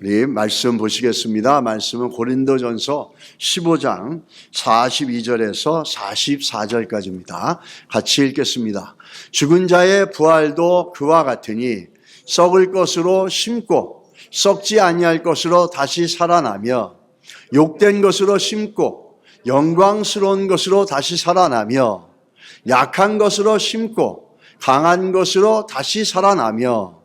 우리 말씀 보시겠습니다. 말씀은 고린도전서 15장 42절에서 44절까지입니다. 같이 읽겠습니다. 죽은 자의 부활도 그와 같으니 썩을 것으로 심고 썩지 아니할 것으로 다시 살아나며 욕된 것으로 심고 영광스러운 것으로 다시 살아나며 약한 것으로 심고 강한 것으로 다시 살아나며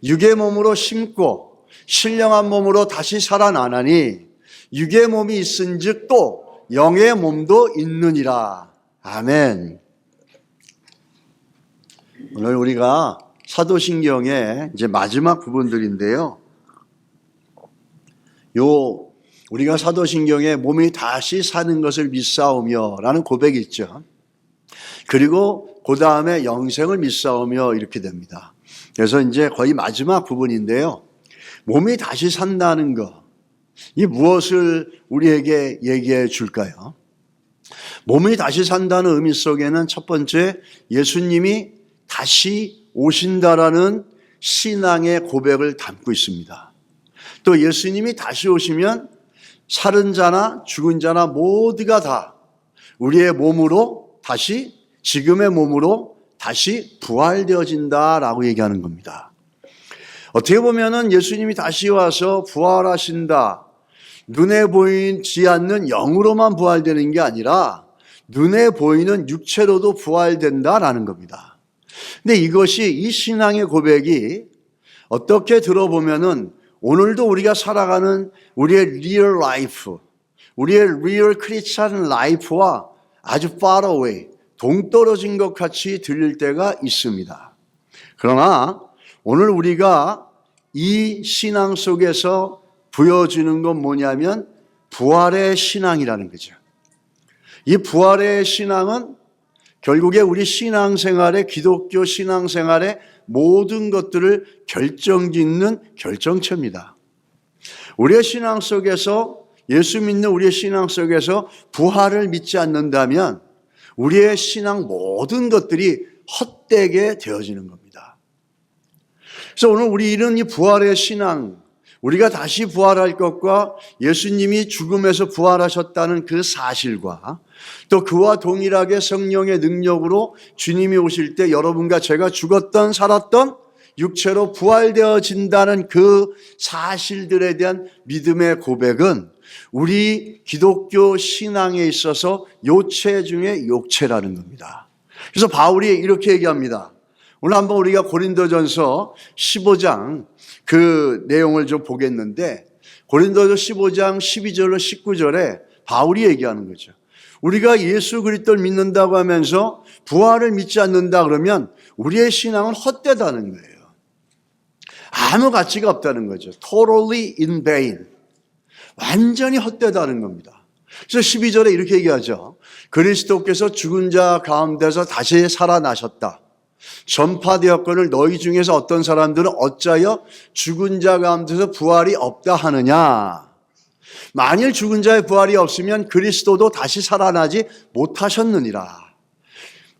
육의 몸으로 심고 신령한 몸으로 다시 살아나나니 육의 몸이 있은즉 또 영의 몸도 있느니라. 아멘. 오늘 우리가 사도신경의 이제 마지막 부분들인데요. 우리가 사도신경에 몸이 다시 사는 것을 믿사오며라는 고백이 있죠. 그리고 그 다음에 영생을 믿사오며 이렇게 됩니다. 그래서 이제 거의 마지막 부분인데요. 몸이 다시 산다는 것, 이 무엇을 우리에게 얘기해 줄까요? 몸이 다시 산다는 의미 속에는 첫 번째, 예수님이 다시 오신다라는 신앙의 고백을 담고 있습니다. 또 예수님이 다시 오시면 살은 자나 죽은 자나 모두가 다 우리의 몸으로 다시, 지금의 몸으로 다시 부활되어진다라고 얘기하는 겁니다. 어떻게 보면은 예수님이 다시 와서 부활하신다, 눈에 보이지 않는 영으로만 부활되는 게 아니라 눈에 보이는 육체로도 부활된다라는 겁니다. 근데 이것이, 이 신앙의 고백이 어떻게 들어보면은 오늘도 우리가 살아가는 우리의 리얼 라이프, 우리의 리얼 크리스찬 라이프와 아주 far away, 동떨어진 것 같이 들릴 때가 있습니다. 그러나 오늘 우리가 이 신앙 속에서 보여주는 건 뭐냐면 부활의 신앙이라는 거죠. 이 부활의 신앙은 결국에 우리 신앙생활의, 기독교 신앙생활의 모든 것들을 결정짓는 결정체입니다. 우리의 신앙 속에서, 예수 믿는 우리의 신앙 속에서 부활을 믿지 않는다면 우리의 신앙 모든 것들이 헛되게 되어지는 겁니다. 그래서 오늘 우리는 이 부활의 신앙, 우리가 다시 부활할 것과 예수님이 죽음에서 부활하셨다는 그 사실과 또 그와 동일하게 성령의 능력으로 주님이 오실 때 여러분과 제가 죽었던 살았던 육체로 부활되어진다는 그 사실들에 대한 믿음의 고백은 우리 기독교 신앙에 있어서 요체 중에 요체라는 겁니다. 그래서 바울이 이렇게 얘기합니다. 오늘 한번 우리가 고린도전서 15장 그 내용을 좀 보겠는데, 고린도전서 15장 12절로 19절에 바울이 얘기하는 거죠. 우리가 예수 그리스도를 믿는다고 하면서 부활을 믿지 않는다 그러면 우리의 신앙은 헛되다는 거예요. 아무 가치가 없다는 거죠. Totally in vain. 완전히 헛되다는 겁니다. 그래서 12절에 이렇게 얘기하죠. 그리스도께서 죽은 자 가운데서 다시 살아나셨다. 전파되었거늘 너희 중에서 어떤 사람들은 어찌하여 죽은 자 가운데서 부활이 없다 하느냐. 만일 죽은 자의 부활이 없으면 그리스도도 다시 살아나지 못하셨느니라.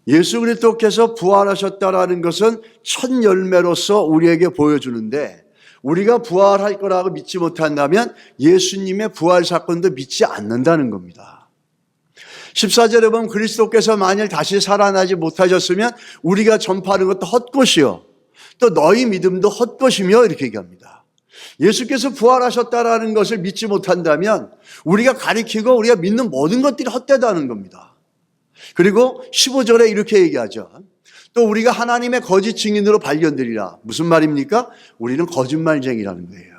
예수 그리스도께서 부활하셨다라는 것은 첫 열매로서 우리에게 보여주는데, 우리가 부활할 거라고 믿지 못한다면 예수님의 부활 사건도 믿지 않는다는 겁니다. 14절에 보면 그리스도께서 만일 다시 살아나지 못하셨으면 우리가 전파하는 것도 헛것이요 또 너희 믿음도 헛것이며 이렇게 얘기합니다. 예수께서 부활하셨다라는 것을 믿지 못한다면 우리가 가리키고 우리가 믿는 모든 것들이 헛되다는 겁니다. 그리고 15절에 이렇게 얘기하죠. 또 우리가 하나님의 거짓 증인으로 발견되리라. 무슨 말입니까? 우리는 거짓말쟁이라는 거예요.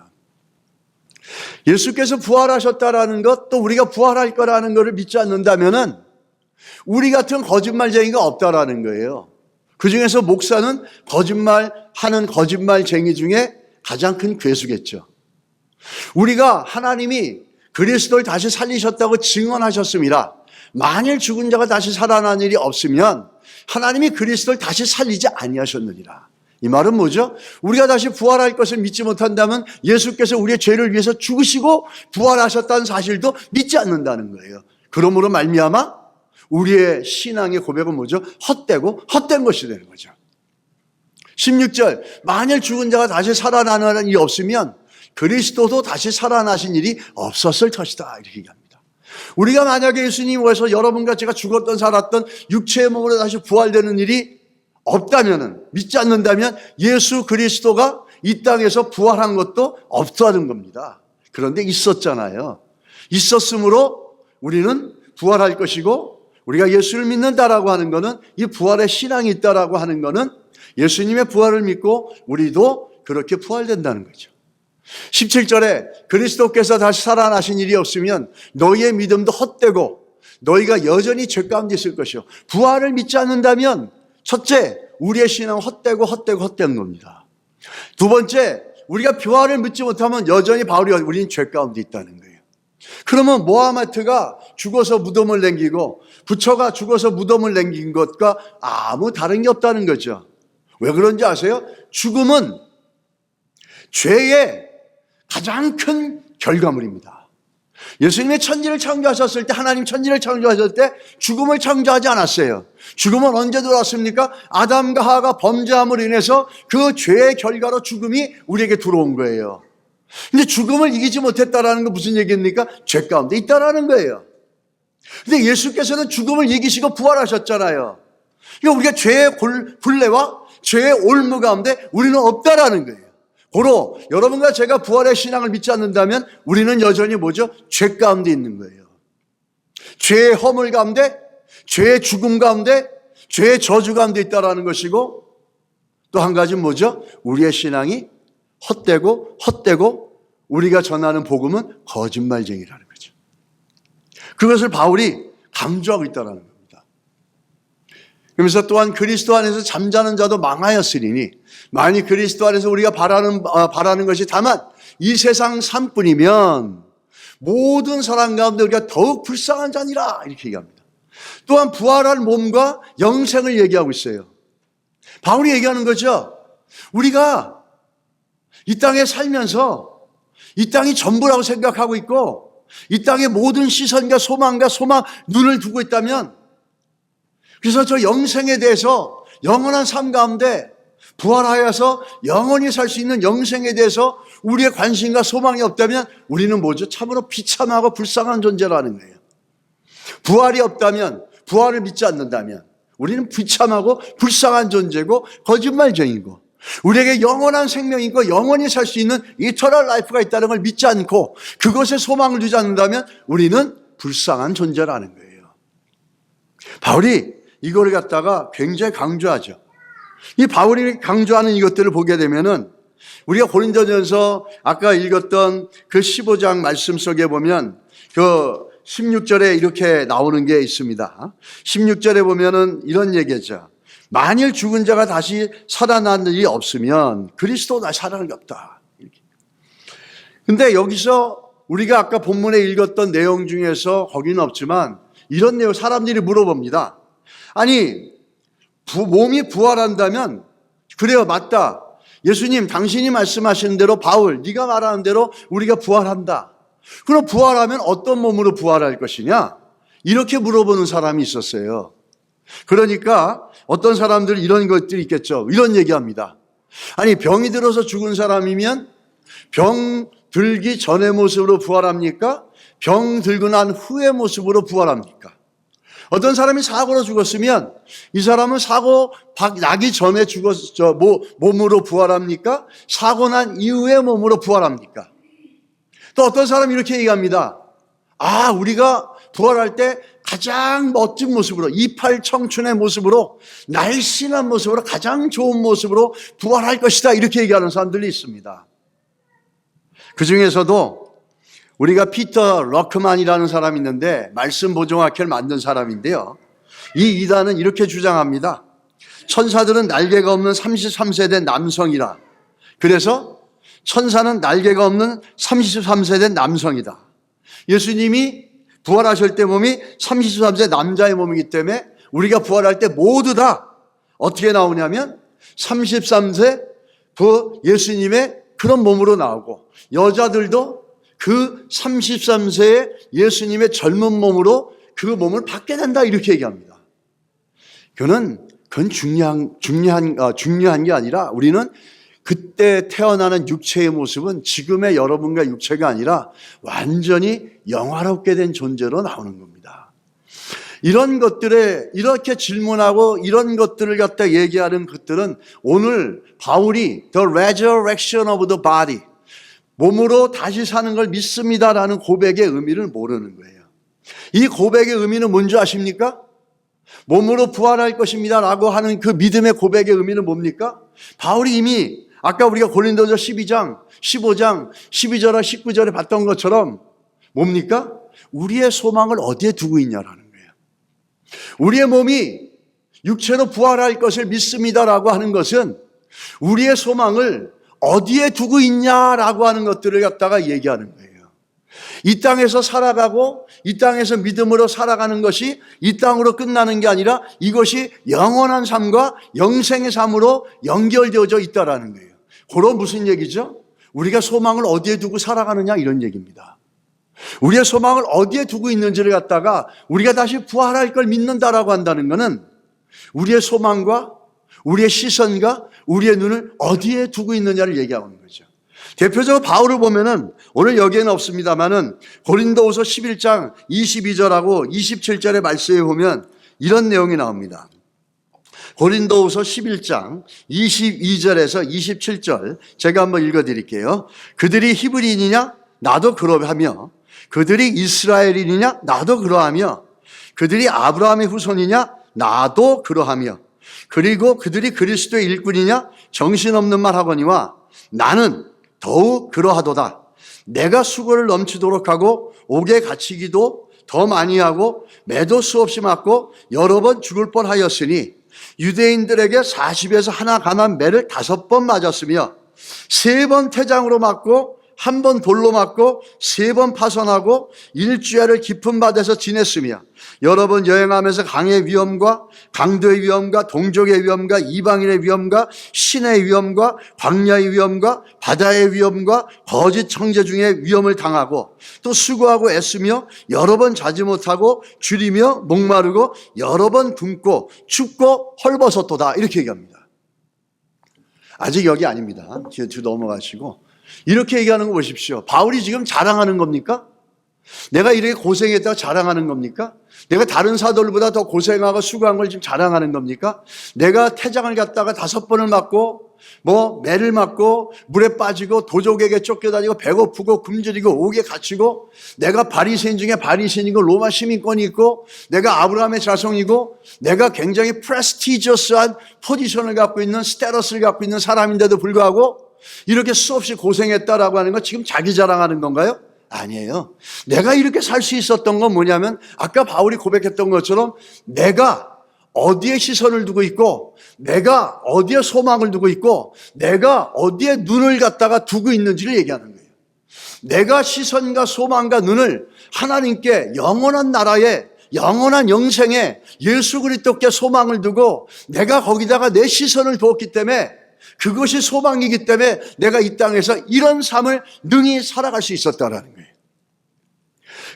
예수께서 부활하셨다라는 것, 또 우리가 부활할 거라는 것을 믿지 않는다면은 우리 같은 거짓말쟁이가 없다라는 거예요. 그 중에서 목사는 거짓말하는 거짓말쟁이 중에 가장 큰 괴수겠죠. 우리가 하나님이 그리스도를 다시 살리셨다고 증언하셨습니다. 만일 죽은 자가 다시 살아난 일이 없으면 하나님이 그리스도를 다시 살리지 아니하셨느니라. 이 말은 뭐죠? 우리가 다시 부활할 것을 믿지 못한다면 예수께서 우리의 죄를 위해서 죽으시고 부활하셨다는 사실도 믿지 않는다는 거예요. 그러므로 말미암아 우리의 신앙의 고백은 뭐죠? 헛되고 헛된 것이 되는 거죠. 16절, 만일 죽은 자가 다시 살아나는 일이 없으면 그리스도도 다시 살아나신 일이 없었을 것이다 이렇게 얘기합니다. 우리가 만약에 예수님이 오셔서 여러분과 제가 죽었던 살았던 육체의 몸으로 다시 부활되는 일이 없다면, 믿지 않는다면 예수 그리스도가 이 땅에서 부활한 것도 없다는 겁니다. 그런데 있었잖아요. 있었으므로 우리는 부활할 것이고, 우리가 예수를 믿는다라고 하는 것은, 이 부활의 신앙이 있다라고 하는 것은 예수님의 부활을 믿고 우리도 그렇게 부활된다는 거죠. 17절에 그리스도께서 다시 살아나신 일이 없으면 너희의 믿음도 헛되고 너희가 여전히 죄 가운데 있을 것이요. 부활을 믿지 않는다면 첫째, 우리의 신앙은 헛된 겁니다. 두 번째, 우리가 부활을 믿지 못하면 여전히 우리는 죄 가운데 있다는 거예요. 그러면 모하메트가 죽어서 무덤을 남기고 부처가 죽어서 무덤을 남긴 것과 아무 다른 게 없다는 거죠. 왜 그런지 아세요? 죽음은 죄의 가장 큰 결과물입니다. 예수님의 천지를 창조하셨을 때, 하나님 천지를 창조하셨을 때 죽음을 창조하지 않았어요. 죽음은 언제 들어왔습니까? 아담과 하와가 범죄함으로 인해서 그 죄의 결과로 죽음이 우리에게 들어온 거예요. 근데 죽음을 이기지 못했다라는 건 무슨 얘기입니까? 죄 가운데 있다라는 거예요. 근데 예수께서는 죽음을 이기시고 부활하셨잖아요. 그러니까 우리가 죄의 굴레와 죄의 올무 가운데 우리는 없다라는 거예요. 고로 여러분과 제가 부활의 신앙을 믿지 않는다면 우리는 여전히 뭐죠? 죄 가운데 있는 거예요. 죄의 허물 가운데, 죄의 죽음 가운데, 죄의 저주 가운데 있다라는 것이고, 또 한 가지는 뭐죠? 우리의 신앙이 헛되고 우리가 전하는 복음은 거짓말쟁이라는 거죠. 그것을 바울이 강조하고 있다는 겁니다. 그러면서 또한 그리스도 안에서 잠자는 자도 망하였으리니 만일 그리스도 안에서 우리가 바라는 것이 다만 이 세상 삶뿐이면 모든 사람 가운데 우리가 더욱 불쌍한 자니라 이렇게 얘기합니다. 또한 부활할 몸과 영생을 얘기하고 있어요. 바울이 얘기하는 거죠. 우리가 이 땅에 살면서 이 땅이 전부라고 생각하고 있고 이 땅의 모든 시선과 소망 눈을 두고 있다면, 그래서 저 영생에 대해서 영원한 삶 가운데 부활하여서 영원히 살 수 있는 영생에 대해서 우리의 관심과 소망이 없다면 우리는 뭐죠? 참으로 비참하고 불쌍한 존재라는 거예요. 부활이 없다면, 부활을 믿지 않는다면 우리는 비참하고 불쌍한 존재고 거짓말쟁이고, 우리에게 영원한 생명이 있고 영원히 살 수 있는 이터널 라이프가 있다는 걸 믿지 않고 그것에 소망을 두지 않는다면 우리는 불쌍한 존재라는 거예요. 바울이 이거를 갖다가 굉장히 강조하죠. 이 바울이 강조하는 이것들을 보게 되면은 우리가 고린도전서 아까 읽었던 그 15장 말씀 속에 보면 그 16절에 이렇게 나오는 게 있습니다. 16절에 보면은 이런 얘기죠. 만일 죽은 자가 다시 살아난 일이 없으면 그리스도 다시 살아난 게 없다. 근데 여기서 우리가 아까 본문에 읽었던 내용 중에서 거기는 없지만 이런 내용 사람들이 물어봅니다. 아니, 몸이 부활한다면, 그래요, 맞다. 예수님, 당신이 말씀하시는 대로, 바울, 네가 말하는 대로 우리가 부활한다. 그럼 부활하면 어떤 몸으로 부활할 것이냐? 이렇게 물어보는 사람이 있었어요. 그러니까 어떤 사람들 이런 것들이 있겠죠. 이런 얘기합니다. 아니, 병이 들어서 죽은 사람이면 병 들기 전의 모습으로 부활합니까? 병 들고 난 후의 모습으로 부활합니까? 어떤 사람이 사고로 죽었으면 이 사람은 사고 나기 전에 몸으로 부활합니까? 사고 난 이후의 몸으로 부활합니까? 또 어떤 사람이 이렇게 얘기합니다. 아, 우리가 부활할 때 가장 멋진 모습으로, 이팔 청춘의 모습으로, 날씬한 모습으로, 가장 좋은 모습으로 부활할 것이다. 이렇게 얘기하는 사람들이 있습니다. 그 중에서도 우리가 피터 러크만이라는 사람이 있는데 말씀 보존학회를 만든 사람인데요. 이 이단은 이렇게 주장합니다. 천사들은 날개가 없는 33세 된 남성이라. 그래서 천사는 날개가 없는 33세 된 남성이다. 예수님이 부활하실 때 몸이 33세 남자의 몸이기 때문에 우리가 부활할 때 모두 다 어떻게 나오냐면 33세 그 예수님의 그런 몸으로 나오고, 여자들도 그 33세의 예수님의 젊은 몸으로 그 몸을 받게 된다 이렇게 얘기합니다. 그건 중요한 게 아니라 우리는 그때 태어나는 육체의 모습은 지금의 여러분과 육체가 아니라 완전히 영화롭게 된 존재로 나오는 겁니다. 이런 것들에 이렇게 질문하고 이런 것들을 갖다 얘기하는 것들은 오늘 바울이 The resurrection of the body, 몸으로 다시 사는 걸 믿습니다라는 고백의 의미를 모르는 거예요. 이 고백의 의미는 뭔지 아십니까? 몸으로 부활할 것입니다 라고 하는 그 믿음의 고백의 의미는 뭡니까? 바울이 이미 아까 우리가 고린도서 12장, 15장, 12절과 19절에 봤던 것처럼 뭡니까? 우리의 소망을 어디에 두고 있냐라는 거예요. 우리의 몸이 육체로 부활할 것을 믿습니다라고 하는 것은 우리의 소망을 어디에 두고 있냐라고 하는 것들을 갖다가 얘기하는 거예요. 이 땅에서 살아가고 이 땅에서 믿음으로 살아가는 것이 이 땅으로 끝나는 게 아니라 이것이 영원한 삶과 영생의 삶으로 연결되어져 있다라는 거예요. 그럼 무슨 얘기죠? 우리가 소망을 어디에 두고 살아가느냐 이런 얘기입니다. 우리의 소망을 어디에 두고 있는지를 갖다가 우리가 다시 부활할 걸 믿는다라고 한다는 것은 우리의 소망과 우리의 시선과 우리의 눈을 어디에 두고 있느냐를 얘기하는 거죠. 대표적으로 바울을 보면은 오늘 여기에는 없습니다만은 고린도후서 11장 22절하고 27절의 말씀에 보면 이런 내용이 나옵니다. 고린도후서 11장 22절에서 27절 제가 한번 읽어드릴게요. 그들이 히브리인이냐? 나도 그러하며 그들이 이스라엘인이냐? 나도 그러하며 그들이 아브라함의 후손이냐? 나도 그러하며 그리고 그들이 그리스도의 일꾼이냐? 정신없는 말 하거니와 나는 더욱 그러하도다. 내가 수고를 넘치도록 하고 옥에 갇히기도 더 많이 하고 매도 수없이 맞고 여러 번 죽을 뻔하였으니 유대인들에게 40에서 하나 감한 매를 5번 맞았으며 3번 태장으로 맞고 1번 돌로 맞고 3번 파선하고 일주일을 깊은 밭에서 지냈으며 여러 번 여행하면서 강의 위험과 강도의 위험과 동족의 위험과 이방인의 위험과 신의 위험과 광야의 위험과 바다의 위험과 거짓 청제 중에 위험을 당하고 또 수고하고 애쓰며 여러 번 자지 못하고 줄이며 목마르고 여러 번 굶고 춥고 헐벗었도다 이렇게 얘기합니다. 아직 여기 아닙니다. 뒤로 넘어가시고 이렇게 얘기하는 거 보십시오. 바울이 지금 자랑하는 겁니까? 내가 이렇게 고생했다고 자랑하는 겁니까? 내가 다른 사도들보다 더 고생하고 수고한 걸 지금 자랑하는 겁니까? 내가 태장을 갖다가 5번을 맞고 매를 맞고 물에 빠지고 도적에게 쫓겨다니고 배고프고 굶주리고 옥에 갇히고 내가 바리새인 중에 바리새인이고 로마 시민권이 있고 내가 아브라함의 자손이고 내가 굉장히 프레스티저스한 포지션을 갖고 있는 스테러스를 갖고 있는 사람인데도 불구하고 이렇게 수없이 고생했다라고 하는 거 지금 자기 자랑하는 건가요? 아니에요. 내가 이렇게 살 수 있었던 건 뭐냐면 아까 바울이 고백했던 것처럼 내가 어디에 시선을 두고 있고 내가 어디에 소망을 두고 있고 내가 어디에 눈을 갖다가 두고 있는지를 얘기하는 거예요. 내가 시선과 소망과 눈을 하나님께 영원한 나라에 영원한 영생에 예수 그리스도께 소망을 두고 내가 거기다가 내 시선을 두었기 때문에 그것이 소망이기 때문에 내가 이 땅에서 이런 삶을 능히 살아갈 수 있었다라는 거예요.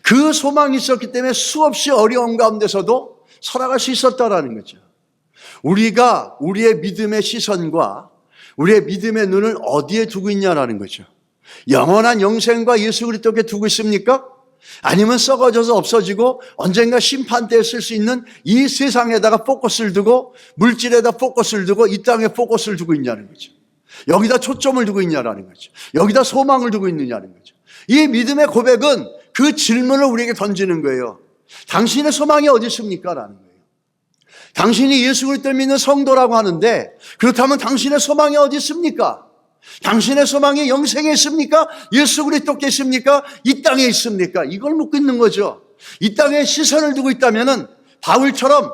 그 소망이 있었기 때문에 수없이 어려움 가운데서도 살아갈 수 있었다라는 거죠. 우리가 우리의 믿음의 시선과 우리의 믿음의 눈을 어디에 두고 있냐라는 거죠. 영원한 영생과 예수 그리스도께 두고 있습니까? 아니면 썩어져서 없어지고 언젠가 심판대에 쓸 수 있는 이 세상에다가 포커스를 두고 물질에다 포커스를 두고 이 땅에 포커스를 두고 있냐는 거죠. 여기다 초점을 두고 있냐라는 거죠. 여기다 소망을 두고 있느냐는 거죠. 이 믿음의 고백은 그 질문을 우리에게 던지는 거예요. 당신의 소망이 어디 있습니까? 라는 거예요. 당신이 예수 그리스도를 믿는 성도라고 하는데 그렇다면 당신의 소망이 어디 있습니까? 당신의 소망이 영생에 있습니까? 예수 그리스도께 있습니까? 이 땅에 있습니까? 이걸 묻고 있는 거죠. 이 땅에 시선을 두고 있다면은 바울처럼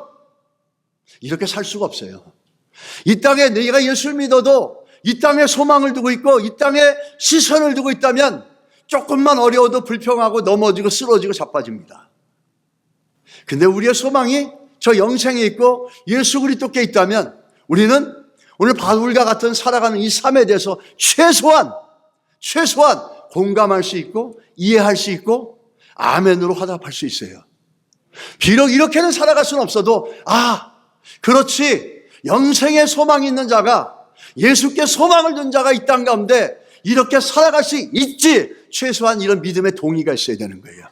이렇게 살 수가 없어요. 이 땅에 내가 예수를 믿어도 이 땅에 소망을 두고 있고 이 땅에 시선을 두고 있다면 조금만 어려워도 불평하고 넘어지고 쓰러지고 자빠집니다. 근데 우리의 소망이 저 영생에 있고 예수 그리스도께 있다면 우리는 오늘 바울과 같은 살아가는 이 삶에 대해서 최소한 공감할 수 있고 이해할 수 있고 아멘으로 화답할 수 있어요. 비록 이렇게는 살아갈 수는 없어도 그렇지 영생의 소망이 있는 자가 예수께 소망을 둔 자가 이 땅 가운데 이렇게 살아갈 수 있지. 최소한 이런 믿음의 동의가 있어야 되는 거예요.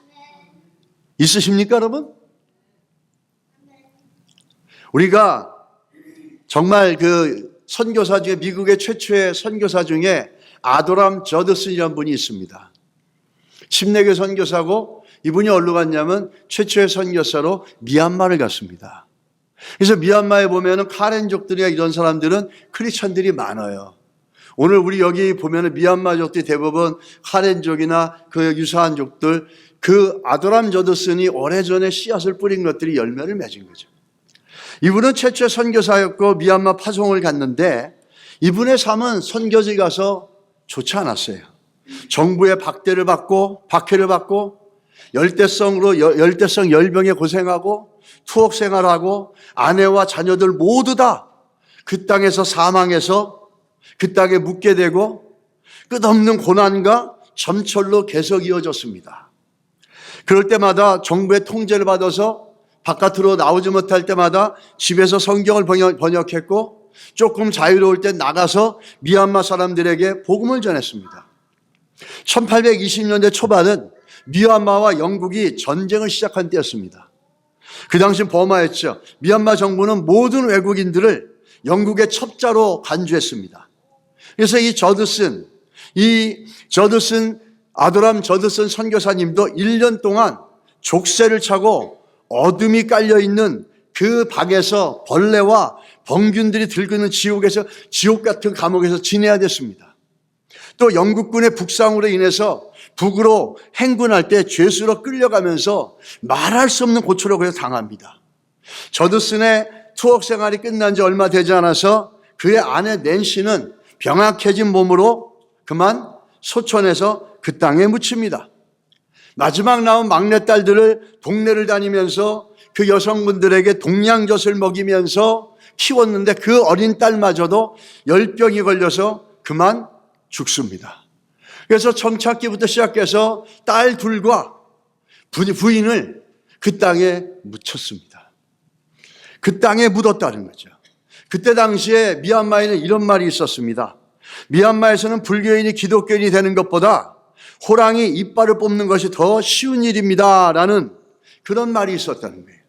있으십니까, 여러분? 우리가 정말 그 선교사 중에, 미국의 최초의 선교사 중에 아도람 저드슨이라는 분이 있습니다. 침례교 선교사고, 이분이 어디로 갔냐면 최초의 선교사로 미얀마를 갔습니다. 그래서 미얀마에 보면은 카렌족들이나 이런 사람들은 크리스천들이 많아요. 오늘 우리 여기 보면은 미얀마족들이 대부분 카렌족이나 그 유사한 족들, 그 아도람 저드슨이 오래전에 씨앗을 뿌린 것들이 열매를 맺은 거죠. 이분은 최초의 선교사였고 미얀마 파송을 갔는데 이분의 삶은 선교지 가서 좋지 않았어요. 정부의 박해를 받고 열대성 열병에 고생하고 투옥 생활하고 아내와 자녀들 모두 다 그 땅에서 사망해서 그 땅에 묻게 되고 끝없는 고난과 점철로 계속 이어졌습니다. 그럴 때마다 정부의 통제를 받아서 바깥으로 나오지 못할 때마다 집에서 성경을 번역했고 조금 자유로울 때 나가서 미얀마 사람들에게 복음을 전했습니다. 1820년대 초반은 미얀마와 영국이 전쟁을 시작한 때였습니다. 그 당시 버마였죠. 미얀마 정부는 모든 외국인들을 영국의 첩자로 간주했습니다. 그래서 아도람 저드슨 선교사님도 1년 동안 족쇄를 차고 어둠이 깔려있는 그 방에서 벌레와 병균들이 들고 있는 지옥 같은 감옥에서 지내야 됐습니다. 또 영국군의 북상으로 인해서 북으로 행군할 때 죄수로 끌려가면서 말할 수 없는 고초를 당합니다. 저드슨의 투옥 생활이 끝난 지 얼마 되지 않아서 그의 아내 낸시는 병약해진 몸으로 그만 소천해서 그 땅에 묻힙니다. 마지막 나온 막내딸들을 동네를 다니면서 그 여성분들에게 동양젖을 먹이면서 키웠는데 그 어린 딸마저도 열병이 걸려서 그만 죽습니다. 그래서 청착기부터 시작해서 딸 둘과 부인을 그 땅에 묻혔습니다. 그 땅에 묻었다는 거죠. 그때 당시에 미얀마에는 이런 말이 있었습니다. 미얀마에서는 불교인이 기독교인이 되는 것보다 호랑이 이빨을 뽑는 것이 더 쉬운 일입니다 라는 그런 말이 있었다는 거예요.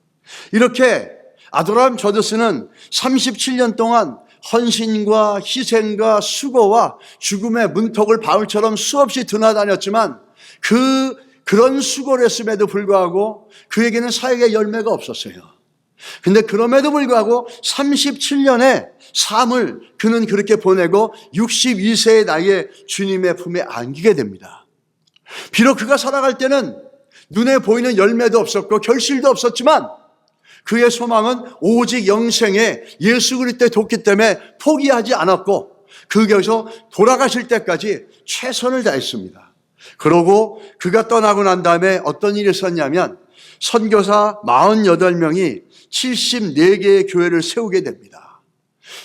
이렇게 아도람 저드슨은 37년 동안 헌신과 희생과 수고와 죽음의 문턱을 바울처럼 수없이 드나다녔지만 그런 수고를 했음에도 불구하고 그에게는 사역의 열매가 없었어요. 근데 그럼에도 불구하고 37년의 삶을 그는 그렇게 보내고 62세의 나이에 주님의 품에 안기게 됩니다. 비록 그가 살아갈 때는 눈에 보이는 열매도 없었고 결실도 없었지만 그의 소망은 오직 영생에 예수 그리스도에 뒀기 때문에 포기하지 않았고 거기서 돌아가실 때까지 최선을 다했습니다. 그러고 그가 떠나고 난 다음에 어떤 일이 있었냐면 선교사 48명이 74개의 교회를 세우게 됩니다.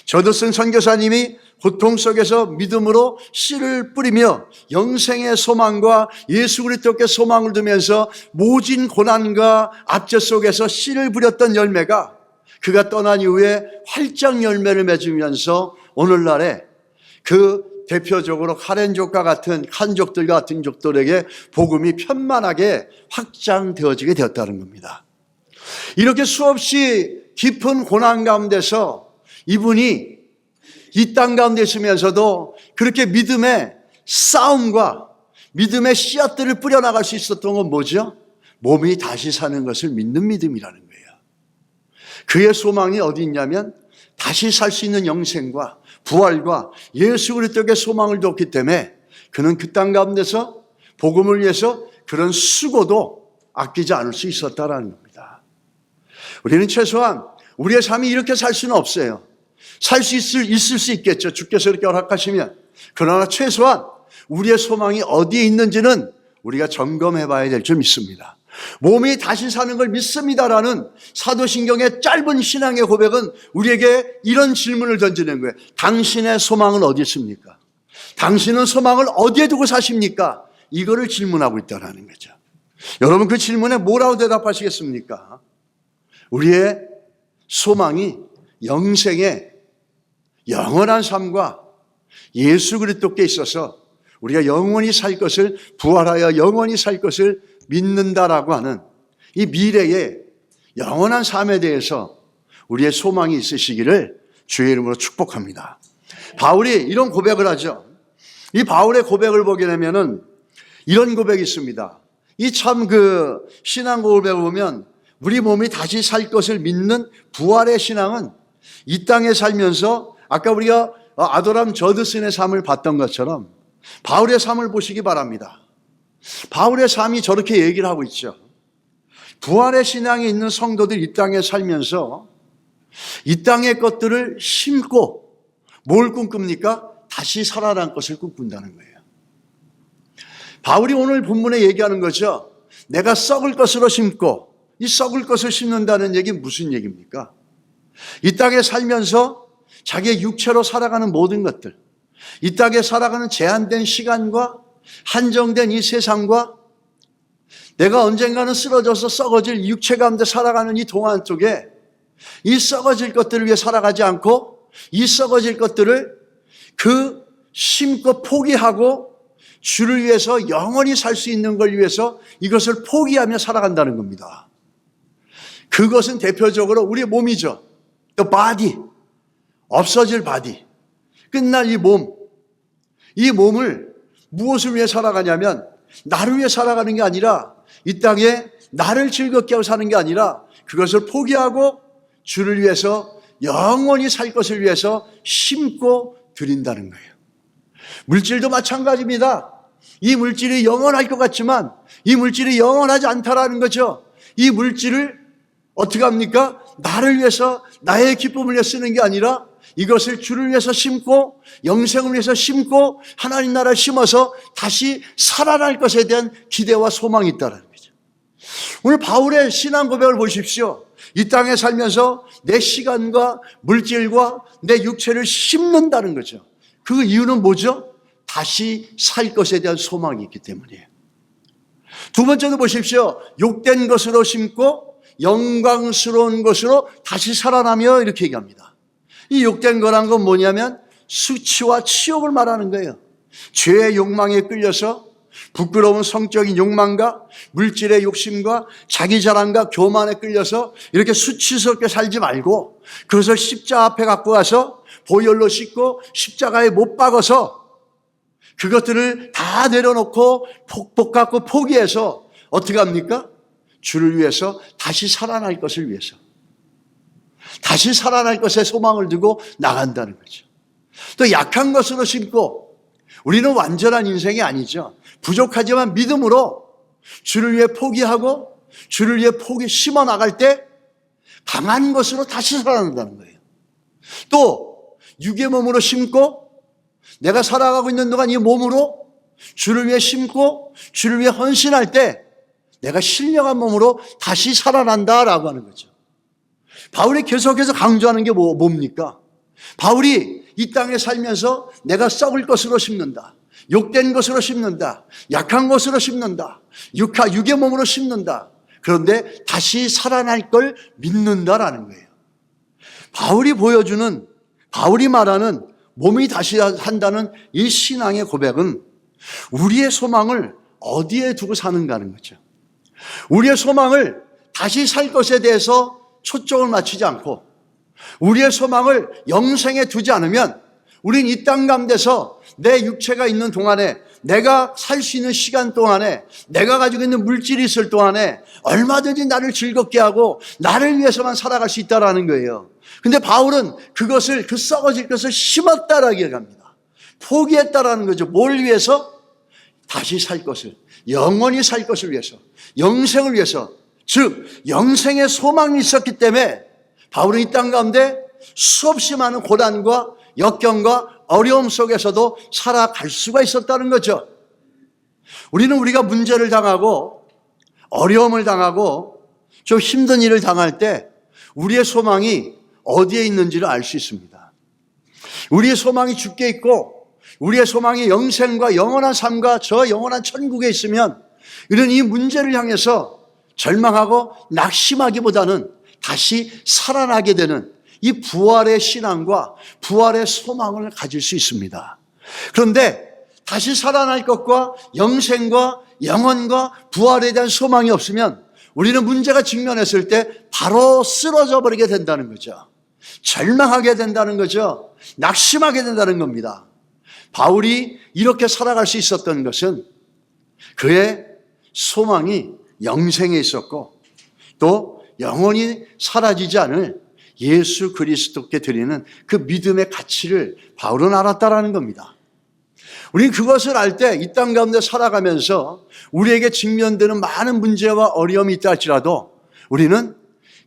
저드슨 선교사님이 고통 속에서 믿음으로 씨를 뿌리며 영생의 소망과 예수 그리스도께 소망을 두면서 모진 고난과 압제 속에서 씨를 부렸던 열매가 그가 떠난 이후에 활짝 열매를 맺으면서 오늘날에 그 대표적으로 카렌족과 같은 칸족들과 같은 족들에게 복음이 편만하게 확장되어지게 되었다는 겁니다. 이렇게 수없이 깊은 고난 가운데서 이분이 이 땅 가운데 있으면서도 그렇게 믿음의 싸움과 믿음의 씨앗들을 뿌려나갈 수 있었던 건 뭐죠? 몸이 다시 사는 것을 믿는 믿음이라는 거예요. 그의 소망이 어디 있냐면 다시 살 수 있는 영생과 부활과 예수 그리스도께 소망을 뒀기 때문에 그는 그 땅 가운데서 복음을 위해서 그런 수고도 아끼지 않을 수 있었다라는 겁니다. 우리는 최소한 우리의 삶이 이렇게 살 수는 없어요. 살 수 있을 수 있겠죠. 주께서 이렇게 허락하시면. 그러나 최소한 우리의 소망이 어디에 있는지는 우리가 점검해 봐야 될 줄 믿습니다. 몸이 다시 사는 걸 믿습니다라는 사도신경의 짧은 신앙의 고백은 우리에게 이런 질문을 던지는 거예요. 당신의 소망은 어디 있습니까? 당신은 소망을 어디에 두고 사십니까? 이거를 질문하고 있다는 거죠. 여러분 그 질문에 뭐라고 대답하시겠습니까? 우리의 소망이 영원한 삶과 예수 그리스도께 있어서 우리가 영원히 살 것을, 부활하여 영원히 살 것을 믿는다라고 하는 이 미래의 영원한 삶에 대해서 우리의 소망이 있으시기를 주의 이름으로 축복합니다. 바울이 이런 고백을 하죠. 이 바울의 고백을 보게 되면은 이런 고백이 있습니다. 이 참 신앙 고백을 보면 우리 몸이 다시 살 것을 믿는 부활의 신앙은 이 땅에 살면서 아까 우리가 아도람 저드슨의 삶을 봤던 것처럼 바울의 삶을 보시기 바랍니다. 바울의 삶이 저렇게 얘기를 하고 있죠. 부활의 신앙이 있는 성도들이 이 땅에 살면서 이 땅의 것들을 심고 뭘 꿈꿉니까? 다시 살아난 것을 꿈꾼다는 거예요. 바울이 오늘 본문에 얘기하는 거죠. 내가 썩을 것으로 심고, 이 썩을 것을 심는다는 얘기는 무슨 얘기입니까? 이 땅에 살면서 자기의 육체로 살아가는 모든 것들, 이 땅에 살아가는 제한된 시간과 한정된 이 세상과 내가 언젠가는 쓰러져서 썩어질 육체 가운데 살아가는 이 동안 속에 이 썩어질 것들을 위해 살아가지 않고 이 썩어질 것들을 심고 포기하고 주를 위해서 영원히 살 수 있는 걸 위해서 이것을 포기하며 살아간다는 겁니다. 그것은 대표적으로 우리의 몸이죠. The body, 없어질 body, 끝날 이 몸. 이 몸을 무엇을 위해 살아가냐면 나를 위해 살아가는 게 아니라 이 땅에 나를 즐겁게 하고 사는 게 아니라 그것을 포기하고 주를 위해서 영원히 살 것을 위해서 심고 드린다는 거예요. 물질도 마찬가지입니다. 이 물질이 영원할 것 같지만 이 물질이 영원하지 않다라는 거죠. 이 물질을 어떻게 합니까? 나를 위해서 나의 기쁨을 위해 쓰는 게 아니라 이것을 주를 위해서 심고 영생을 위해서 심고 하나님 나라를 심어서 다시 살아날 것에 대한 기대와 소망이 있다는 거죠. 오늘 바울의 신앙 고백을 보십시오. 이 땅에 살면서 내 시간과 물질과 내 육체를 심는다는 거죠. 그 이유는 뭐죠? 다시 살 것에 대한 소망이 있기 때문이에요. 두 번째도 보십시오. 욕된 것으로 심고 영광스러운 것으로 다시 살아나며 이렇게 얘기합니다. 이 욕된 거란 건 뭐냐면 수치와 치욕을 말하는 거예요. 죄의 욕망에 끌려서 부끄러운 성적인 욕망과 물질의 욕심과 자기 자랑과 교만에 끌려서 이렇게 수치스럽게 살지 말고 그것을 십자가 앞에 갖고 가서 보혈로 씻고 십자가에 못 박아서 그것들을 다 내려놓고 복 갖고 포기해서 어떻게 합니까? 주를 위해서 다시 살아날 것을 위해서 다시 살아날 것에 소망을 두고 나간다는 거죠. 또 약한 것으로 심고 우리는 완전한 인생이 아니죠. 부족하지만 믿음으로 주를 위해 포기하고 주를 위해 심어 나갈 때 강한 것으로 다시 살아난다는 거예요. 또 육의 몸으로 심고 내가 살아가고 있는 동안 이 몸으로 주를 위해 심고 주를 위해 헌신할 때 내가 신령한 몸으로 다시 살아난다라고 하는 거죠. 바울이 계속해서 강조하는 게 뭡니까? 바울이 이 땅에 살면서 내가 썩을 것으로 심는다. 욕된 것으로 심는다. 약한 것으로 심는다. 육의 몸으로 심는다. 그런데 다시 살아날 걸 믿는다라는 거예요. 바울이 말하는 몸이 다시 한다는 이 신앙의 고백은 우리의 소망을 어디에 두고 사는가 하는 거죠. 우리의 소망을 다시 살 것에 대해서 초점을 맞추지 않고 우리의 소망을 영생에 두지 않으면 우린 이 땅 가운데서 내 육체가 있는 동안에 내가 살 수 있는 시간 동안에 내가 가지고 있는 물질이 있을 동안에 얼마든지 나를 즐겁게 하고 나를 위해서만 살아갈 수 있다라는 거예요. 근데 바울은 그 썩어질 것을 심었다라고 얘기합니다. 포기했다라는 거죠. 뭘 위해서? 다시 살 것을, 영원히 살 것을 위해서, 영생을 위해서, 즉 영생의 소망이 있었기 때문에 바울은 이 땅 가운데 수없이 많은 고난과 역경과 어려움 속에서도 살아갈 수가 있었다는 거죠. 우리가 문제를 당하고 어려움을 당하고 좀 힘든 일을 당할 때 우리의 소망이 어디에 있는지를 알 수 있습니다. 우리의 소망이 주께 있고 우리의 소망이 영생과 영원한 삶과 저 영원한 천국에 있으면 이런 이 문제를 향해서 절망하고 낙심하기보다는 다시 살아나게 되는 이 부활의 신앙과 부활의 소망을 가질 수 있습니다. 그런데 다시 살아날 것과 영생과 영원과 부활에 대한 소망이 없으면 우리는 문제가 직면했을 때 바로 쓰러져 버리게 된다는 거죠. 절망하게 된다는 거죠. 낙심하게 된다는 겁니다. 바울이 이렇게 살아갈 수 있었던 것은 그의 소망이 영생에 있었고 또 영원히 사라지지 않을 예수 그리스도께 드리는 그 믿음의 가치를 바울은 알았다라는 겁니다. 우리는 그것을 알 때 이 땅 가운데 살아가면서 우리에게 직면되는 많은 문제와 어려움이 있다 할지라도 우리는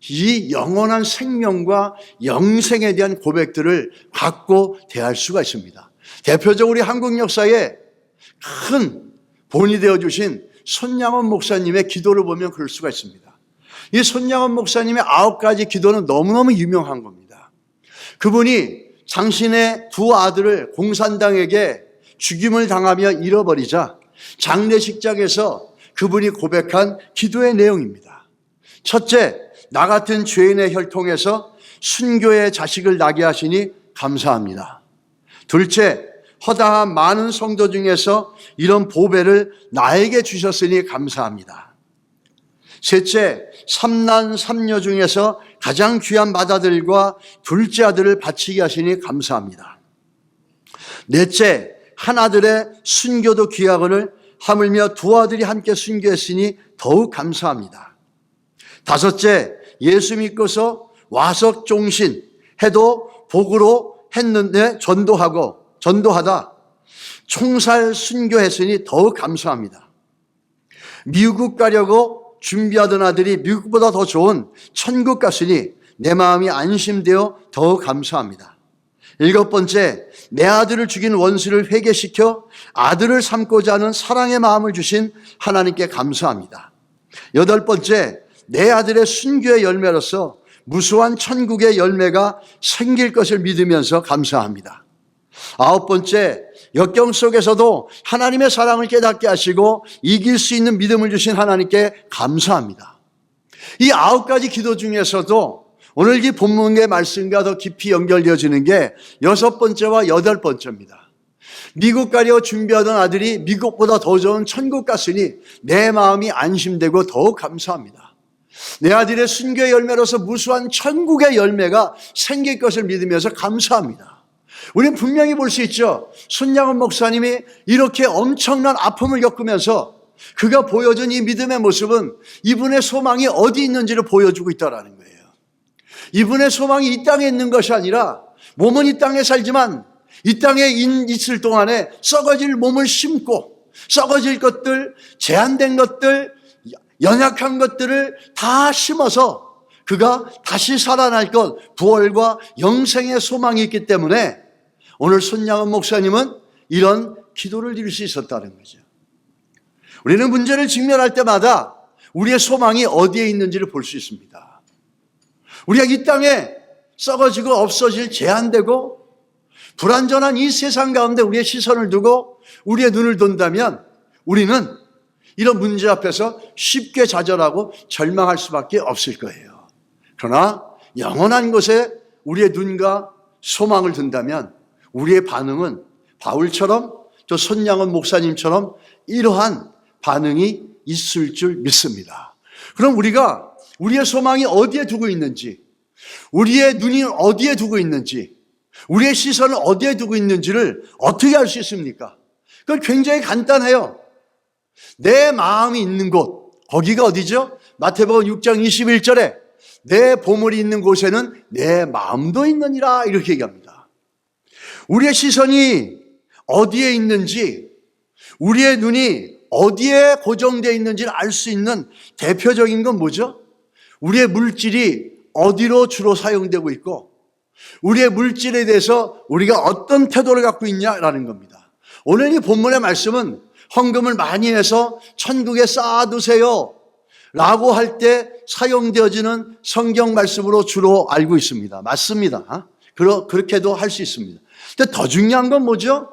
이 영원한 생명과 영생에 대한 고백들을 갖고 대할 수가 있습니다. 대표적으로 우리 한국 역사에 큰 본이 되어주신 손양원 목사님의 기도를 보면 그럴 수가 있습니다. 이 손양원 목사님의 9가지 기도는 너무너무 유명한 겁니다. 그분이 당신의 두 아들을 공산당에게 죽임을 당하며 잃어버리자 장례식장에서 그분이 고백한 기도의 내용입니다. 첫째, 나 같은 죄인의 혈통에서 순교의 자식을 낳게 하시니 감사합니다. 둘째, 허다한 많은 성도 중에서 이런 보배를 나에게 주셨으니 감사합니다. 셋째, 삼난 삼녀 중에서 가장 귀한 맏아들과 둘째 아들을 바치게 하시니 감사합니다. 넷째, 한 아들의 순교도 귀하거늘 하물며 두 아들이 함께 순교했으니 더욱 감사합니다. 다섯째, 예수 믿고서 와석 종신 해도 복으로 했는데 전도하다 총살 순교했으니 더욱 감사합니다. 미국 가려고 준비하던 아들이 미국보다 더 좋은 천국 갔으니 내 마음이 안심되어 더욱 감사합니다. 일곱 번째, 내 아들을 죽인 원수를 회개시켜 아들을 삼고자 하는 사랑의 마음을 주신 하나님께 감사합니다. 여덟 번째, 내 아들의 순교의 열매로서 무수한 천국의 열매가 생길 것을 믿으면서 감사합니다. 아홉 번째, 역경 속에서도 하나님의 사랑을 깨닫게 하시고 이길 수 있는 믿음을 주신 하나님께 감사합니다. 이 9가지 기도 중에서도 오늘 이 본문의 말씀과 더 깊이 연결되어지는 게 6번째와 8번째입니다. 미국 가려 준비하던 아들이 미국보다 더 좋은 천국 갔으니 내 마음이 안심되고 더욱 감사합니다. 내 아들의 순교의 열매로서 무수한 천국의 열매가 생길 것을 믿으면서 감사합니다. 우리는 분명히 볼 수 있죠. 손양원 목사님이 이렇게 엄청난 아픔을 겪으면서 그가 보여준 이 믿음의 모습은 이분의 소망이 어디 있는지를 보여주고 있다는 거예요. 이분의 소망이 이 땅에 있는 것이 아니라 몸은 이 땅에 살지만 이 땅에 있을 동안에 썩어질 몸을 심고 썩어질 것들, 제한된 것들, 연약한 것들을 다 심어서 그가 다시 살아날 것, 부활과 영생의 소망이 있기 때문에 오늘 손양원 목사님은 이런 기도를 드릴 수 있었다는 거죠. 우리는 문제를 직면할 때마다 우리의 소망이 어디에 있는지를 볼 수 있습니다. 우리가 이 땅에 썩어지고 없어질 제한되고 불완전한 이 세상 가운데 우리의 시선을 두고 우리의 눈을 둔다면 우리는 이런 문제 앞에서 쉽게 좌절하고 절망할 수밖에 없을 거예요. 그러나 영원한 곳에 우리의 눈과 소망을 둔다면 우리의 반응은 바울처럼 또 손양원 목사님처럼 이러한 반응이 있을 줄 믿습니다. 그럼 우리가 우리의 소망이 어디에 두고 있는지, 우리의 눈이 어디에 두고 있는지, 우리의 시선을 어디에 두고 있는지를 어떻게 알 수 있습니까? 그건 굉장히 간단해요. 내 마음이 있는 곳, 거기가 어디죠? 마태복음 6장 21절에 내 보물이 있는 곳에는 내 마음도 있느니라 이렇게 얘기합니다. 우리의 시선이 어디에 있는지, 우리의 눈이 어디에 고정되어 있는지를 알 수 있는 대표적인 건 뭐죠? 우리의 물질이 어디로 주로 사용되고 있고 우리의 물질에 대해서 우리가 어떤 태도를 갖고 있냐라는 겁니다. 오늘 이 본문의 말씀은 헌금을 많이 해서 천국에 쌓아두세요 라고 할 때 사용되어지는 성경 말씀으로 주로 알고 있습니다. 맞습니다. 그렇게도 할 수 있습니다. 근데 더 중요한 건 뭐죠?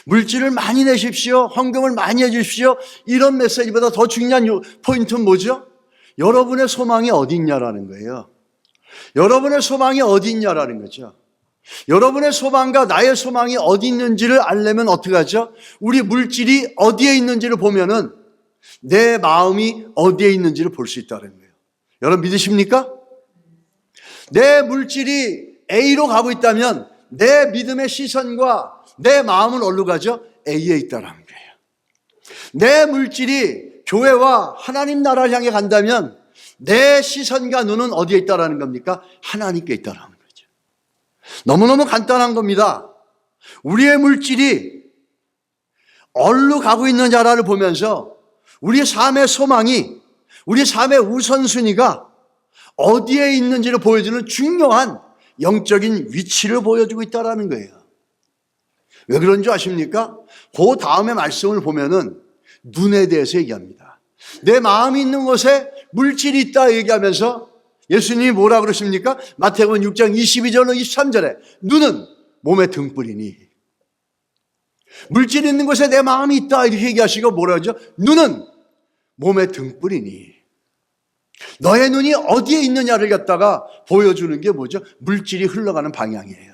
물질을 많이 내십시오, 헌금을 많이 해주십시오, 이런 메시지보다 더 중요한 포인트는 뭐죠? 여러분의 소망이 어디 있냐라는 거예요. 여러분의 소망이 어디 있냐라는 거죠. 여러분의 소망과 나의 소망이 어디 있는지를 알려면 어떻게 하죠? 우리 물질이 어디에 있는지를 보면은 내 마음이 어디에 있는지를 볼 수 있다는 거예요. 여러분 믿으십니까? 내 물질이 A로 가고 있다면 내 믿음의 시선과 내 마음은 어디로 가죠? A에 있다는 거예요. 내 물질이 교회와 하나님 나라를 향해 간다면 내 시선과 눈은 어디에 있다는 겁니까? 하나님께 있다는 거죠. 너무너무 간단한 겁니다. 우리의 물질이 어디로 가고 있느냐를 보면서 우리의 삶의 소망이, 우리의 삶의 우선순위가 어디에 있는지를 보여주는 중요한 영적인 위치를 보여주고 있다는 거예요. 왜 그런 줄 아십니까? 그 다음에 말씀을 보면은 눈에 대해서 얘기합니다. 내 마음이 있는 곳에 물질이 있다 얘기하면서 예수님이 뭐라 그러십니까? 마태복음 6장 22절로 23절에 눈은 몸의 등불이니, 물질이 있는 곳에 내 마음이 있다 이렇게 얘기하시고 뭐라 하죠? 눈은 몸의 등불이니. 너의 눈이 어디에 있느냐를 갖다가 보여주는 게 뭐죠? 물질이 흘러가는 방향이에요.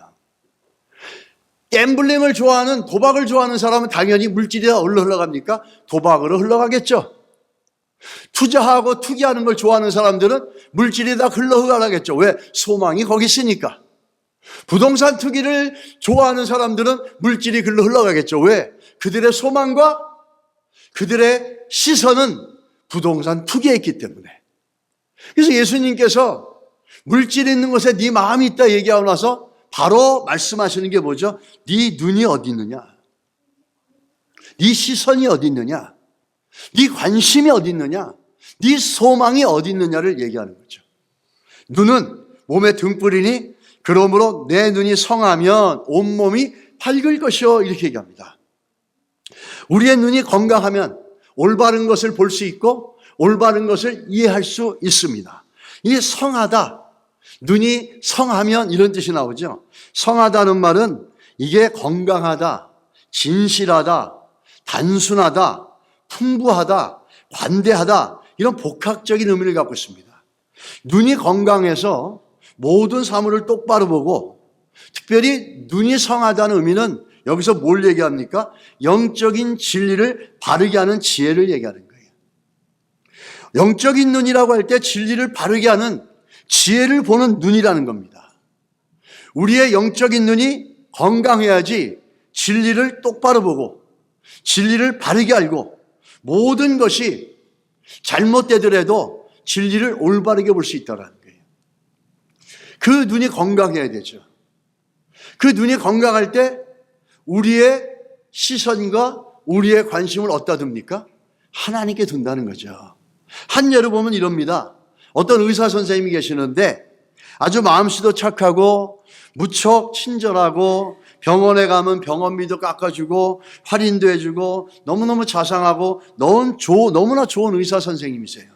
갬블링을 좋아하는, 도박을 좋아하는 사람은 당연히 물질이 어디로 흘러갑니까? 도박으로 흘러가겠죠. 투자하고 투기하는 걸 좋아하는 사람들은 물질이 다 흘러가겠죠. 왜? 소망이 거기 있으니까. 부동산 투기를 좋아하는 사람들은 물질이 글로 흘러가겠죠. 왜? 그들의 소망과 그들의 시선은 부동산 투기에 있기 때문에. 그래서 예수님께서 물질이 있는 곳에 네 마음이 있다 얘기하고 나서 바로 말씀하시는 게 뭐죠? 네 눈이 어디 있느냐? 네 시선이 어디 있느냐? 네 관심이 어디 있느냐? 네 소망이 어디 있느냐를 얘기하는 거죠. 눈은 몸의 등불이니 그러므로 내 눈이 성하면 온몸이 밝을 것이요 이렇게 얘기합니다. 우리의 눈이 건강하면 올바른 것을 볼 수 있고 올바른 것을 이해할 수 있습니다. 이 성하다, 눈이 성하면 이런 뜻이 나오죠. 성하다는 말은 이게 건강하다, 진실하다, 단순하다, 풍부하다, 관대하다 이런 복합적인 의미를 갖고 있습니다. 눈이 건강해서 모든 사물을 똑바로 보고 특별히 눈이 성하다는 의미는 여기서 뭘 얘기합니까? 영적인 진리를 바르게 하는 지혜를 얘기하는 거예요. 영적인 눈이라고 할 때 진리를 바르게 하는 지혜를 보는 눈이라는 겁니다. 우리의 영적인 눈이 건강해야지 진리를 똑바로 보고 진리를 바르게 알고 모든 것이 잘못되더라도 진리를 올바르게 볼 수 있다는 거예요. 그 눈이 건강해야 되죠. 그 눈이 건강할 때 우리의 시선과 우리의 관심을 어디다 둡니까? 하나님께 둔다는 거죠. 한 예를 보면 이럽니다. 어떤 의사 선생님이 계시는데 아주 마음씨도 착하고 무척 친절하고 병원에 가면 병원비도 깎아주고 할인도 해주고 너무너무 자상하고 너무나 좋은 의사 선생님이세요.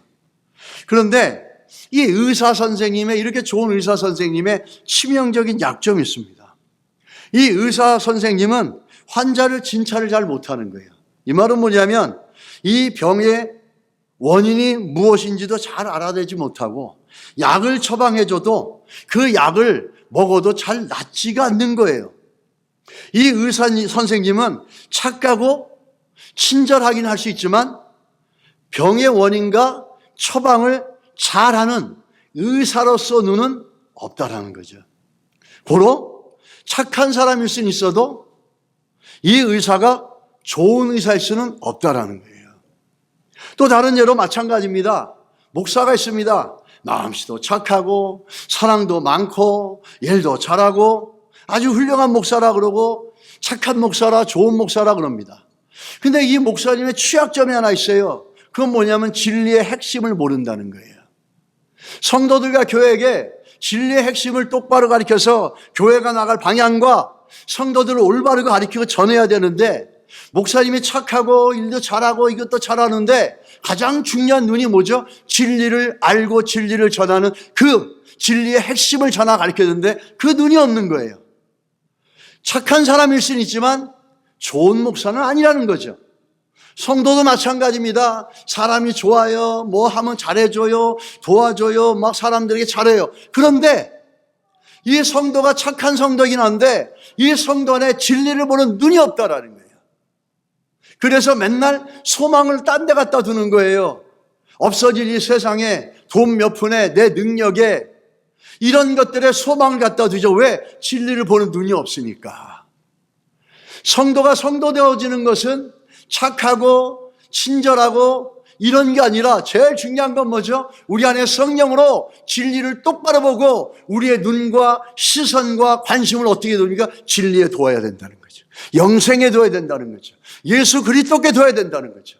그런데 이 의사 선생님의, 이렇게 좋은 의사 선생님의 치명적인 약점이 있습니다. 이 의사 선생님은 환자를 진찰을 잘 못하는 거예요. 이 말은 뭐냐면 이 병의 원인이 무엇인지도 잘 알아내지 못하고 약을 처방해줘도 그 약을 먹어도 잘 낫지가 않는 거예요. 이 의사 선생님은 착하고 친절하긴 할 수 있지만 병의 원인과 처방을 잘하는 의사로서 눈은 없다라는 거죠. 고로 착한 사람일 수는 있어도 이 의사가 좋은 의사일 수는 없다라는 거예요. 또 다른 예로 마찬가지입니다. 목사가 있습니다. 마음씨도 착하고 사랑도 많고 일도 잘하고 아주 훌륭한 목사라 그러고 착한 목사라 좋은 목사라 그럽니다. 근데 이 목사님의 취약점이 하나 있어요. 그건 뭐냐면 진리의 핵심을 모른다는 거예요. 성도들과 교회에게 진리의 핵심을 똑바로 가르쳐서 교회가 나갈 방향과 성도들을 올바르게 가르치고 전해야 되는데 목사님이 착하고 일도 잘하고 이것도 잘하는데 가장 중요한 눈이 뭐죠? 진리를 알고 진리를 전하는 그 진리의 핵심을 전하 가르쳐야 되는데 그 눈이 없는 거예요. 착한 사람일 수는 있지만 좋은 목사는 아니라는 거죠. 성도도 마찬가지입니다. 사람이 좋아요. 뭐 하면 잘해줘요. 도와줘요. 막 사람들에게 잘해요. 그런데 이 성도가 착한 성도이긴 한데 이 성도 안에 진리를 보는 눈이 없다라는 거예요. 그래서 맨날 소망을 딴 데 갖다 두는 거예요. 없어질 이 세상에 돈 몇 푼에 내 능력에 이런 것들에 소망을 갖다 두죠. 왜? 진리를 보는 눈이 없으니까. 성도가 성도 되어지는 것은 착하고 친절하고 이런 게 아니라 제일 중요한 건 뭐죠? 우리 안에 성령으로 진리를 똑바로 보고 우리의 눈과 시선과 관심을 어떻게 두니까 진리에 두어야 된다는 거죠. 영생에 두어야 된다는 거죠. 예수 그리스도께 두어야 된다는 거죠.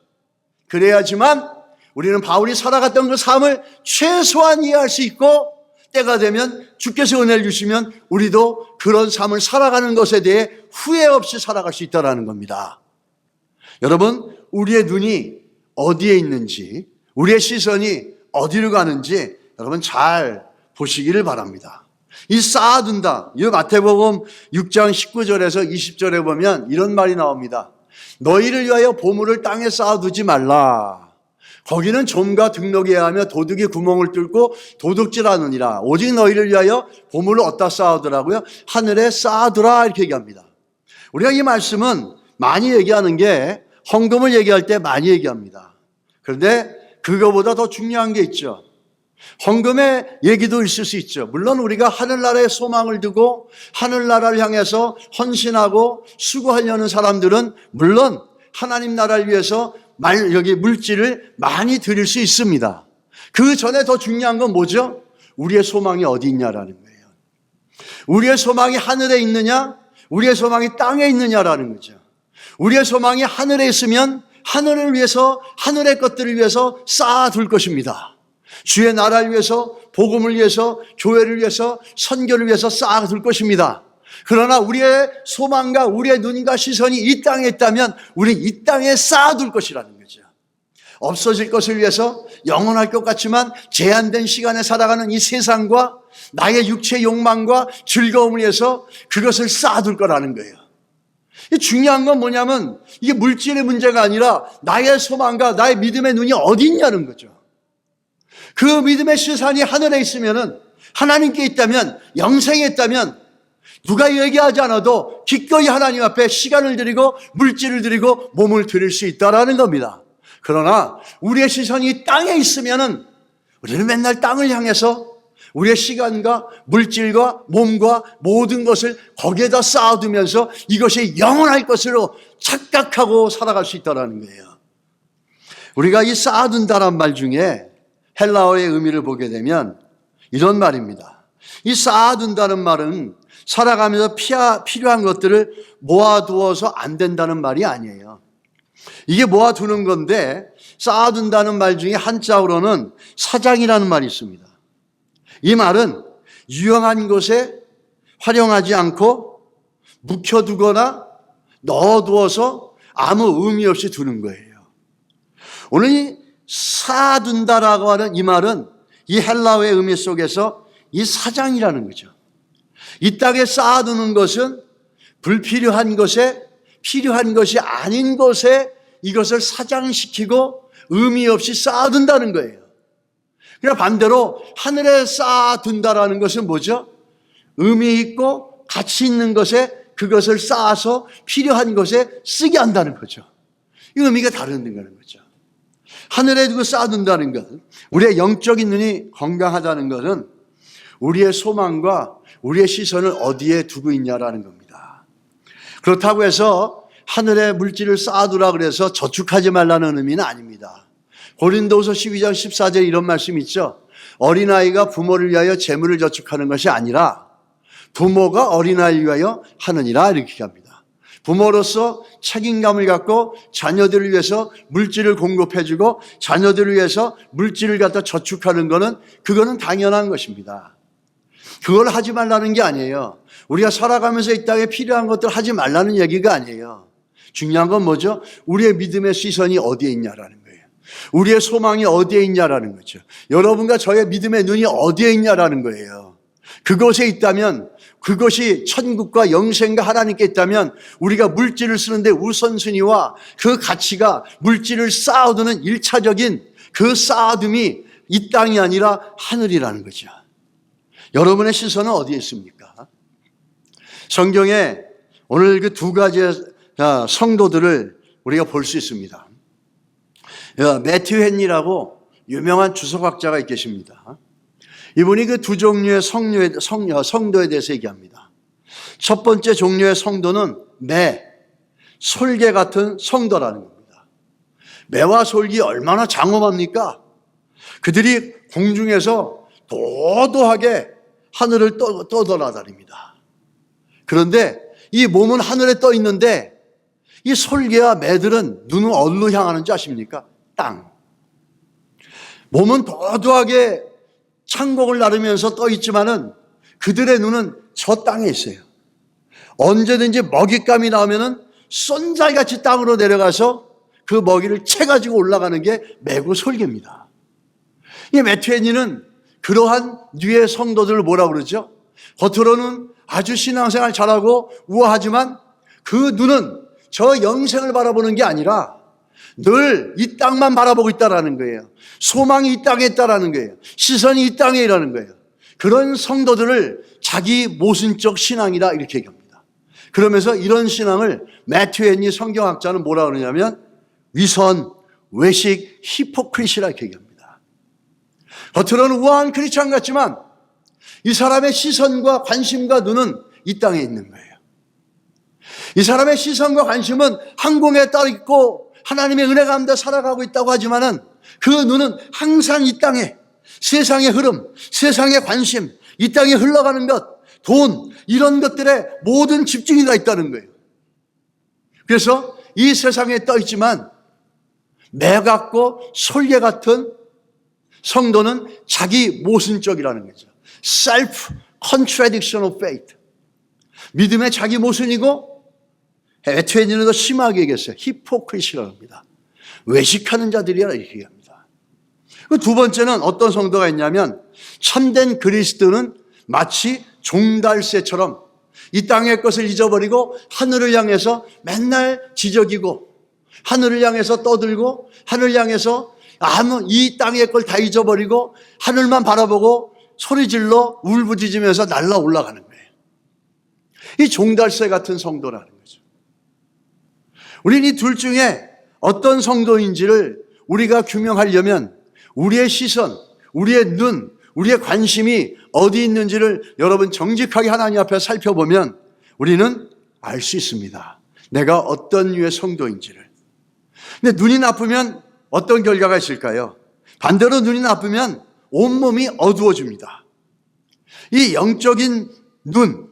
그래야지만 우리는 바울이 살아갔던 그 삶을 최소한 이해할 수 있고 때가 되면 주께서 은혜를 주시면 우리도 그런 삶을 살아가는 것에 대해 후회 없이 살아갈 수 있다는 겁니다. 여러분, 우리의 눈이 어디에 있는지, 우리의 시선이 어디로 가는지 여러분 잘 보시기를 바랍니다. 이 쌓아둔다. 이 마태복음 6장 19절에서 20절에 보면 이런 말이 나옵니다. 너희를 위하여 보물을 땅에 쌓아두지 말라. 거기는 좀과 등록에 하며 도둑이 구멍을 뚫고 도둑질하느니라. 오직 너희를 위하여 보물을 어디다 쌓아두라고요? 하늘에 쌓아두라 이렇게 얘기합니다. 우리가 이 말씀은 많이 얘기하는 게 헌금을 얘기할 때 많이 얘기합니다. 그런데 그거보다 더 중요한 게 있죠. 헌금의 얘기도 있을 수 있죠. 물론 우리가 하늘나라에 소망을 두고 하늘나라를 향해서 헌신하고 수고하려는 사람들은 물론 하나님 나라를 위해서 여기 물질을 많이 드릴 수 있습니다. 그 전에 더 중요한 건 뭐죠? 우리의 소망이 어디 있냐라는 거예요. 우리의 소망이 하늘에 있느냐? 우리의 소망이 땅에 있느냐라는 거죠. 우리의 소망이 하늘에 있으면 하늘을 위해서, 하늘의 것들을 위해서 쌓아둘 것입니다. 주의 나라를 위해서, 복음을 위해서, 교회를 위해서, 선교를 위해서 쌓아둘 것입니다. 그러나 우리의 소망과 우리의 눈과 시선이 이 땅에 있다면 우리 이 땅에 쌓아둘 것이라는 거죠. 없어질 것을 위해서 영원할 것 같지만 제한된 시간에 살아가는 이 세상과 나의 육체의 욕망과 즐거움을 위해서 그것을 쌓아둘 거라는 거예요. 중요한 건 뭐냐면 이게 물질의 문제가 아니라 나의 소망과 나의 믿음의 눈이 어디 있냐는 거죠. 그 믿음의 시선이 하늘에 있으면은 하나님께 있다면 영생에 있다면 누가 얘기하지 않아도 기꺼이 하나님 앞에 시간을 드리고 물질을 드리고 몸을 드릴 수 있다라는 겁니다. 그러나 우리의 시선이 땅에 있으면은 우리는 맨날 땅을 향해서 우리의 시간과 물질과 몸과 모든 것을 거기에다 쌓아두면서 이것이 영원할 것으로 착각하고 살아갈 수 있다는 거예요. 우리가 이 쌓아둔다란 말 중에 헬라어의 의미를 보게 되면 이런 말입니다. 이 쌓아둔다는 말은 살아가면서 필요한 것들을 모아두어서 안 된다는 말이 아니에요. 이게 모아두는 건데 쌓아둔다는 말 중에 한자어로는 사장이라는 말이 있습니다. 이 말은 유용한 곳에 활용하지 않고 묵혀두거나 넣어두어서 아무 의미 없이 두는 거예요. 오늘 이 쌓아둔다라고 하는 이 말은 이 헬라어의 의미 속에서 이 사장이라는 거죠. 이 땅에 쌓아두는 것은 불필요한 것에 필요한 것이 아닌 것에 이것을 사장시키고 의미 없이 쌓아둔다는 거예요. 그러나 반대로 하늘에 쌓아둔다라는 것은 뭐죠? 의미 있고 가치 있는 것에 그것을 쌓아서 필요한 것에 쓰게 한다는 거죠. 이 의미가 다르다는 거죠. 하늘에 두고 쌓아둔다는 것, 우리의 영적인 눈이 건강하다는 것은 우리의 소망과 우리의 시선을 어디에 두고 있냐라는 겁니다. 그렇다고 해서 하늘에 물질을 쌓아두라 그래서 저축하지 말라는 의미는 아닙니다. 고린도후서 12장 14절에 이런 말씀이 있죠. 어린아이가 부모를 위하여 재물을 저축하는 것이 아니라 부모가 어린아이를 위하여 하느니라 이렇게 합니다. 부모로서 책임감을 갖고 자녀들을 위해서 물질을 공급해주고 자녀들을 위해서 물질을 갖다 저축하는 것은 그거는 당연한 것입니다. 그걸 하지 말라는 게 아니에요. 우리가 살아가면서 이 땅에 필요한 것들 하지 말라는 얘기가 아니에요. 중요한 건 뭐죠? 우리의 믿음의 시선이 어디에 있냐라는 거예요. 우리의 소망이 어디에 있냐라는 거죠. 여러분과 저의 믿음의 눈이 어디에 있냐라는 거예요. 그곳에 있다면 그것이 천국과 영생과 하나님께 있다면 우리가 물질을 쓰는데 우선순위와 그 가치가 물질을 쌓아두는 1차적인 그 쌓아둠이 이 땅이 아니라 하늘이라는 거죠. 여러분의 시선은 어디에 있습니까? 성경에 오늘 그 두 가지의 성도들을 우리가 볼 수 있습니다. 매튜 헨리라고 유명한 주석학자가 계십니다. 이분이 그 두 종류의 성도에 대해서 얘기합니다. 첫 번째 종류의 성도는 매, 솔개 같은 성도라는 겁니다. 매와 솔기 얼마나 장엄합니까? 그들이 공중에서 도도하게 하늘을 떠돌아다닙니다. 그런데 이 몸은 하늘에 떠 있는데 이 솔개와 매들은 눈은 어디로 향하는지 아십니까? 땅. 몸은 도도하게 창공을 나르면서 떠 있지만은 그들의 눈은 저 땅에 있어요. 언제든지 먹잇감이 나오면은 쏜살같이 땅으로 내려가서 그 먹이를 채가지고 올라가는 게 매고 솔개입니다. 이 매튜 헨리는 그러한 류의 성도들을 뭐라 그러죠? 겉으로는 아주 신앙생활 잘하고 우아하지만 그 눈은 저 영생을 바라보는 게 아니라 늘 이 땅만 바라보고 있다라는 거예요. 소망이 이 땅에 있다라는 거예요. 시선이 이 땅에 있다는 거예요. 그런 성도들을 자기 모순적 신앙이다 이렇게 얘기합니다. 그러면서 이런 신앙을 매튜 헨리 성경학자는 뭐라 그러냐면 위선, 외식, 히포크리시라 이렇게 얘기합니다. 겉으로는 우아한 크리스찬 같지만 이 사람의 시선과 관심과 눈은 이 땅에 있는 거예요. 이 사람의 시선과 관심은 항공에 따라 있고 하나님의 은혜 가운데 살아가고 있다고 하지만은 그 눈은 항상 이 땅에 세상의 흐름, 세상의 관심, 이 땅에 흘러가는 것, 돈 이런 것들에 모든 집중이 다 있다는 거예요. 그래서 이 세상에 떠 있지만 매 같고 솔개 같은 성도는 자기 모순적이라는 거죠. Self contradiction of faith. 믿음의 자기 모순이고 매튜 헨리는 더 심하게 얘기했어요. 히포크리시라고 합니다. 외식하는 자들이라 이렇게 얘기합니다. 두 번째는 어떤 성도가 있냐면 참된 그리스도는 마치 종달새처럼 이 땅의 것을 잊어버리고 하늘을 향해서 맨날 지저귀고 하늘을 향해서 떠들고 하늘을 향해서 이 땅의 걸 다 잊어버리고 하늘만 바라보고 소리질러 울부짖으면서 날라 올라가는 거예요. 이 종달새 같은 성도라는 거죠. 우리는 이 둘 중에 어떤 성도인지를 우리가 규명하려면 우리의 시선, 우리의 눈, 우리의 관심이 어디 있는지를 여러분 정직하게 하나님 앞에 살펴보면 우리는 알 수 있습니다. 내가 어떤 류의 성도인지를. 근데 눈이 나쁘면 어떤 결과가 있을까요? 반대로 눈이 나쁘면 온몸이 어두워집니다. 이 영적인 눈,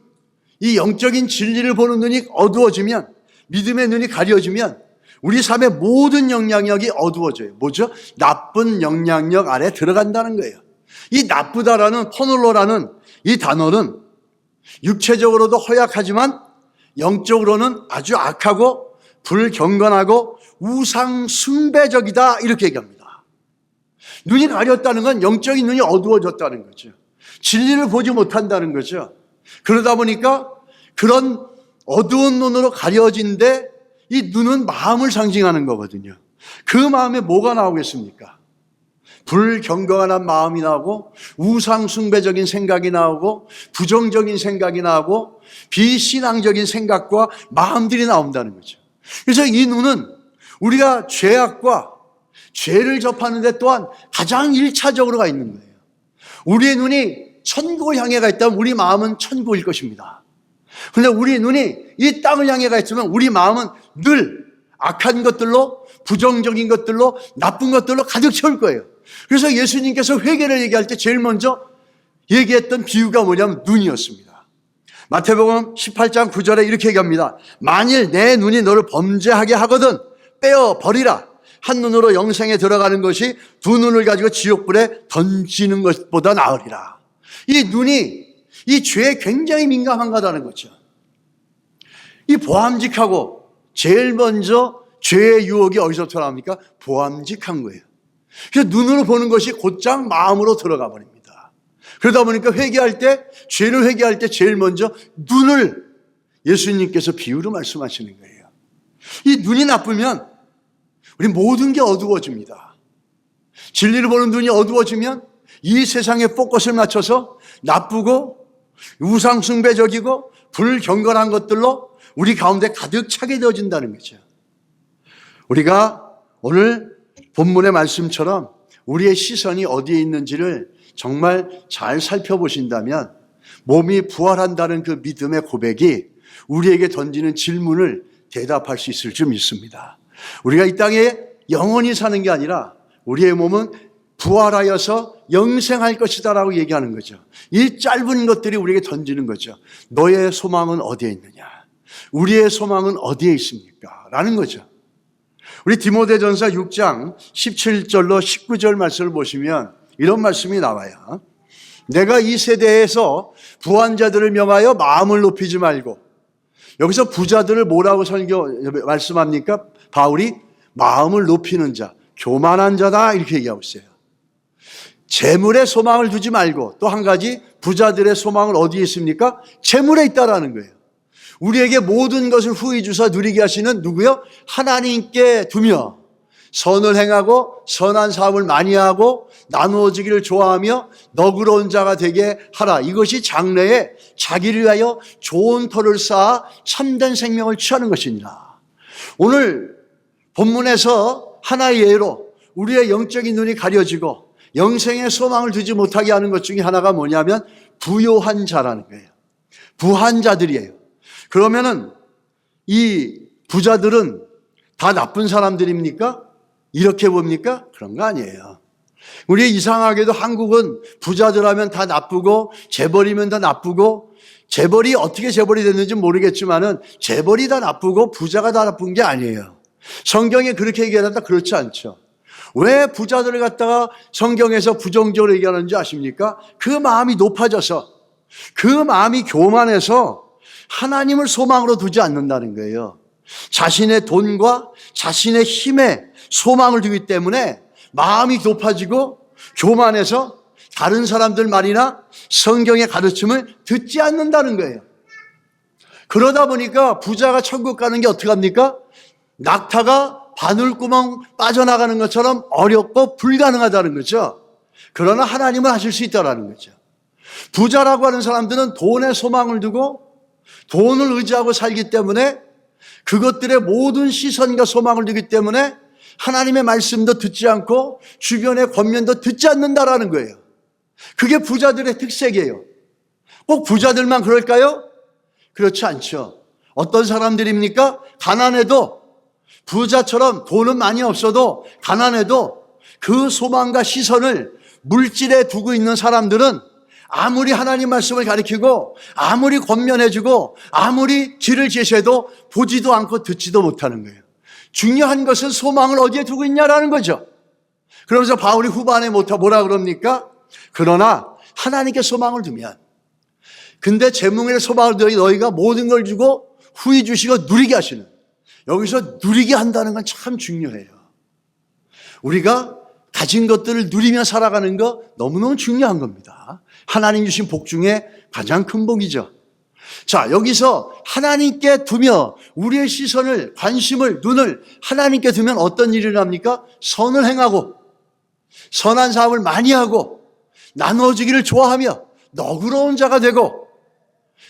이 영적인 진리를 보는 눈이 어두워지면, 믿음의 눈이 가려지면 우리 삶의 모든 영향력이 어두워져요. 뭐죠? 나쁜 영향력 안에 들어간다는 거예요. 이 나쁘다라는 포놀로라는 이 단어는 육체적으로도 허약하지만 영적으로는 아주 악하고 불경건하고 우상 숭배적이다 이렇게 얘기합니다. 눈이 가렸다는 건 영적인 눈이 어두워졌다는 거죠. 진리를 보지 못한다는 거죠. 그러다 보니까 그런 어두운 눈으로 가려진데 이 눈은 마음을 상징하는 거거든요. 그 마음에 뭐가 나오겠습니까? 불경건한 마음이 나오고 우상 숭배적인 생각이 나오고 부정적인 생각이 나오고 비신앙적인 생각과 마음들이 나온다는 거죠. 그래서 이 눈은 우리가 죄악과 죄를 접하는 데 또한 가장 1차적으로 가 있는 거예요. 우리의 눈이 천국을 향해 가 있다면 우리 마음은 천국일 것입니다. 그런데 우리 눈이 이 땅을 향해 가 있으면 우리 마음은 늘 악한 것들로 부정적인 것들로 나쁜 것들로 가득 채울 거예요. 그래서 예수님께서 회개를 얘기할 때 제일 먼저 얘기했던 비유가 뭐냐면 눈이었습니다. 마태복음 18장 9절에 이렇게 얘기합니다. 만일 내 눈이 너를 범죄하게 하거든 빼어 버리라. 한 눈으로 영생에 들어가는 것이 두 눈을 가지고 지옥불에 던지는 것보다 나으리라. 이 눈이 이 죄에 굉장히 민감한 거다는 거죠. 이 보암직하고 제일 먼저 죄의 유혹이 어디서부터 나옵니까? 보암직한 거예요. 그래서 눈으로 보는 것이 곧장 마음으로 들어가 버립니다. 그러다 보니까 회개할 때, 죄를 회개할 때 제일 먼저 눈을 예수님께서 비유로 말씀하시는 거예요. 이 눈이 나쁘면 우리 모든 게 어두워집니다. 진리를 보는 눈이 어두워지면 이 세상의 포커스를 맞춰서 나쁘고 우상숭배적이고 불경건한 것들로 우리 가운데 가득 차게 되어진다는 거죠. 우리가 오늘 본문의 말씀처럼 우리의 시선이 어디에 있는지를 정말 잘 살펴보신다면 몸이 부활한다는 그 믿음의 고백이 우리에게 던지는 질문을 대답할 수 있을 줄 믿습니다. 우리가 이 땅에 영원히 사는 게 아니라 우리의 몸은 부활하여서 영생할 것이다라고 얘기하는 거죠. 이 짧은 것들이 우리에게 던지는 거죠. 너의 소망은 어디에 있느냐? 우리의 소망은 어디에 있습니까? 라는 거죠. 우리 디모데전서 6장 17절로 19절 말씀을 보시면 이런 말씀이 나와요. 내가 이 세대에서 부한 자들을 명하여 마음을 높이지 말고, 여기서 부자들을 뭐라고 말씀합니까? 바울이 마음을 높이는 자, 교만한 자다 이렇게 얘기하고 있어요. 재물에 소망을 두지 말고, 또 한 가지 부자들의 소망은 어디에 있습니까? 재물에 있다라는 거예요. 우리에게 모든 것을 후히 주사 누리게 하시는 누구요? 하나님께 두며 선을 행하고 선한 사업을 많이 하고 나누어지기를 좋아하며 너그러운 자가 되게 하라. 이것이 장래에 자기를 위하여 좋은 터를 쌓아 참된 생명을 취하는 것이니라. 오늘 본문에서 하나의 예로 우리의 영적인 눈이 가려지고 영생의 소망을 두지 못하게 하는 것 중에 하나가 뭐냐면 부요한 자라는 거예요. 부한 자들이에요. 그러면은 이 부자들은 다 나쁜 사람들입니까? 이렇게 봅니까? 그런 거 아니에요. 우리 이상하게도 한국은 부자들 하면 다 나쁘고 재벌이면 다 나쁘고, 재벌이 어떻게 재벌이 됐는지 모르겠지만은 재벌이 다 나쁘고 부자가 다 나쁜 게 아니에요. 성경에 그렇게 얘기한다? 그렇지 않죠. 왜 부자들을 갖다가 성경에서 부정적으로 얘기하는지 아십니까? 그 마음이 높아져서, 그 마음이 교만해서 하나님을 소망으로 두지 않는다는 거예요. 자신의 돈과 자신의 힘에 소망을 두기 때문에 마음이 높아지고 교만해서 다른 사람들 말이나 성경의 가르침을 듣지 않는다는 거예요. 그러다 보니까 부자가 천국 가는 게 어떻게 합니까? 낙타가 바늘구멍 빠져나가는 것처럼 어렵고 불가능하다는 거죠. 그러나 하나님은 하실 수 있다는 거죠. 부자라고 하는 사람들은 돈에 소망을 두고 돈을 의지하고 살기 때문에, 그것들의 모든 시선과 소망을 두기 때문에 하나님의 말씀도 듣지 않고 주변의 권면도 듣지 않는다라는 거예요. 그게 부자들의 특색이에요. 꼭 부자들만 그럴까요? 그렇지 않죠. 어떤 사람들입니까? 가난해도, 부자처럼 돈은 많이 없어도 가난해도 그 소망과 시선을 물질에 두고 있는 사람들은 아무리 하나님 말씀을 가르치고 아무리 권면해주고 아무리 길을 제시해도 보지도 않고 듣지도 못하는 거예요. 중요한 것은 소망을 어디에 두고 있냐라는 거죠. 그러면서 바울이 후반에 뭐라 그럽니까? 그러나 하나님께 소망을 두면, 근데 재물에 소망을 두니 너희가 모든 걸 주고 후히 주시고 누리게 하시는, 여기서 누리게 한다는 건 참 중요해요. 우리가 가진 것들을 누리며 살아가는 거 너무너무 중요한 겁니다. 하나님 주신 복 중에 가장 큰 복이죠. 자, 여기서 하나님께 두며 우리의 시선을, 관심을, 눈을 하나님께 두면 어떤 일이 일어납니까? 선을 행하고 선한 사업을 많이 하고 나누어지기를 좋아하며 너그러운 자가 되고,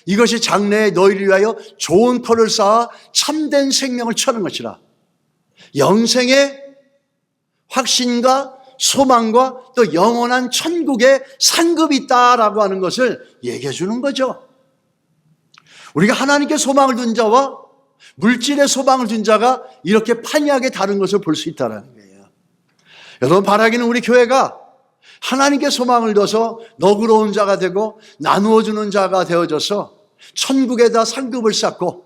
이것이 장래에 너희를 위하여 좋은 터를 쌓아 참된 생명을 취하는 것이라. 영생의 확신과 소망과 또 영원한 천국의 상급이 있다라고 하는 것을 얘기해 주는 거죠. 우리가 하나님께 소망을 둔 자와 물질에 소망을 둔 자가 이렇게 판이하게 다른 것을 볼 수 있다는 거예요. 여러분, 바라기는 우리 교회가 하나님께 소망을 둬서 너그러운 자가 되고 나누어주는 자가 되어져서 천국에다 상급을 쌓고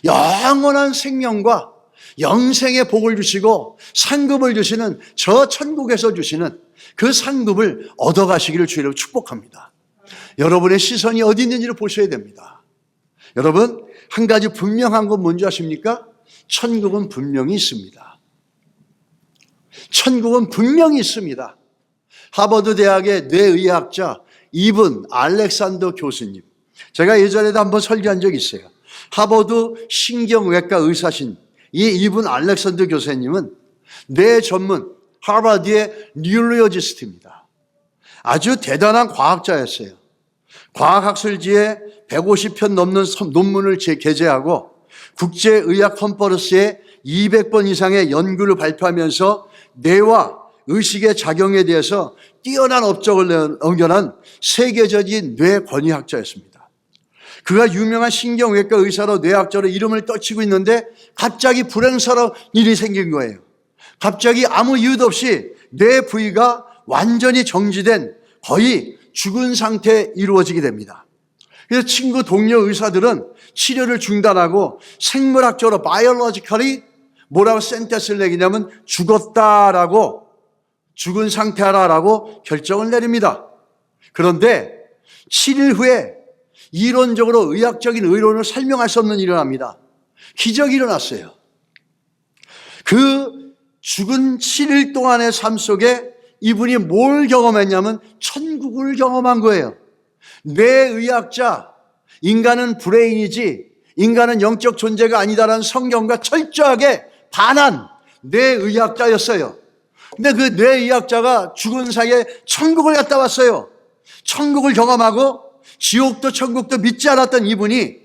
영원한 생명과 영생의 복을 주시고 상급을 주시는, 저 천국에서 주시는 그 상급을 얻어가시기를 주의로 축복합니다. 여러분의 시선이 어디 있는지를 보셔야 됩니다. 여러분, 한 가지 분명한 건 뭔지 아십니까? 천국은 분명히 있습니다. 천국은 분명히 있습니다. 하버드 대학의 뇌의학자 이분 알렉산더 교수님, 제가 예전에도 한번 설교한 적이 있어요. 하버드 신경외과 의사신 이분 알렉산더 교수님은 뇌 전문 하버드의 뉴로로지스트입니다. 아주 대단한 과학자였어요. 과학학술지에 150편 넘는 논문을 게재하고 국제의학 컨퍼런스에 200번 이상의 연구를 발표하면서 뇌와 의식의 작용에 대해서 뛰어난 업적을 남겨난 세계적인 뇌 권위학자였습니다. 그가 유명한 신경외과 의사로 뇌학자로 이름을 떨치고 있는데 갑자기 불행스러운 일이 생긴 거예요. 갑자기 아무 이유도 없이 뇌 부위가 완전히 정지된 거의 죽은 상태에 이루어지게 됩니다. 그래서 친구 동료 의사들은 치료를 중단하고 생물학적으로 biologically 뭐라고 센텐스를 내기냐면 죽었다라고, 죽은 상태라고 결정을 내립니다. 그런데 7일 후에 이론적으로 의학적인 의론을 설명할 수 없는 일이 일어납니다. 기적이 일어났어요. 그 죽은 7일 동안의 삶 속에 이분이 뭘 경험했냐면 천국을 경험한 거예요. 뇌의학자, 인간은 브레인이지 인간은 영적 존재가 아니다라는 성경과 철저하게 반한 뇌의학자였어요. 근데 그 뇌의학자가 죽은 사이에 천국을 갔다 왔어요. 천국을 경험하고 지옥도 천국도 믿지 않았던 이분이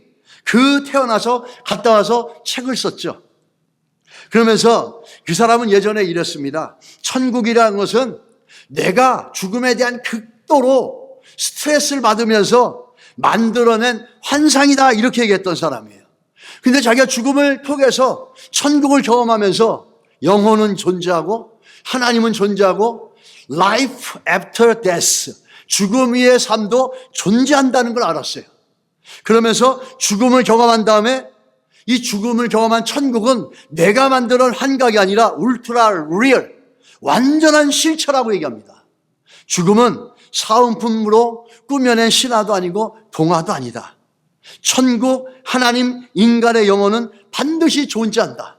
그 태어나서 갔다 와서 책을 썼죠. 그러면서 그 사람은 예전에 이랬습니다. 천국이라는 것은 내가 죽음에 대한 극도로 스트레스를 받으면서 만들어낸 환상이다, 이렇게 얘기했던 사람이에요. 근데 자기가 죽음을 통해서 천국을 경험하면서 영혼은 존재하고 하나님은 존재하고 life after death, 죽음 위의 삶도 존재한다는 걸 알았어요. 그러면서 죽음을 경험한 다음에 이 죽음을 경험한 천국은 내가 만드는 환각이 아니라 울트라 리얼, 완전한 실체라고 얘기합니다. 죽음은 사은품으로 꾸며낸 신화도 아니고 동화도 아니다. 천국, 하나님, 인간의 영혼은 반드시 존재한다.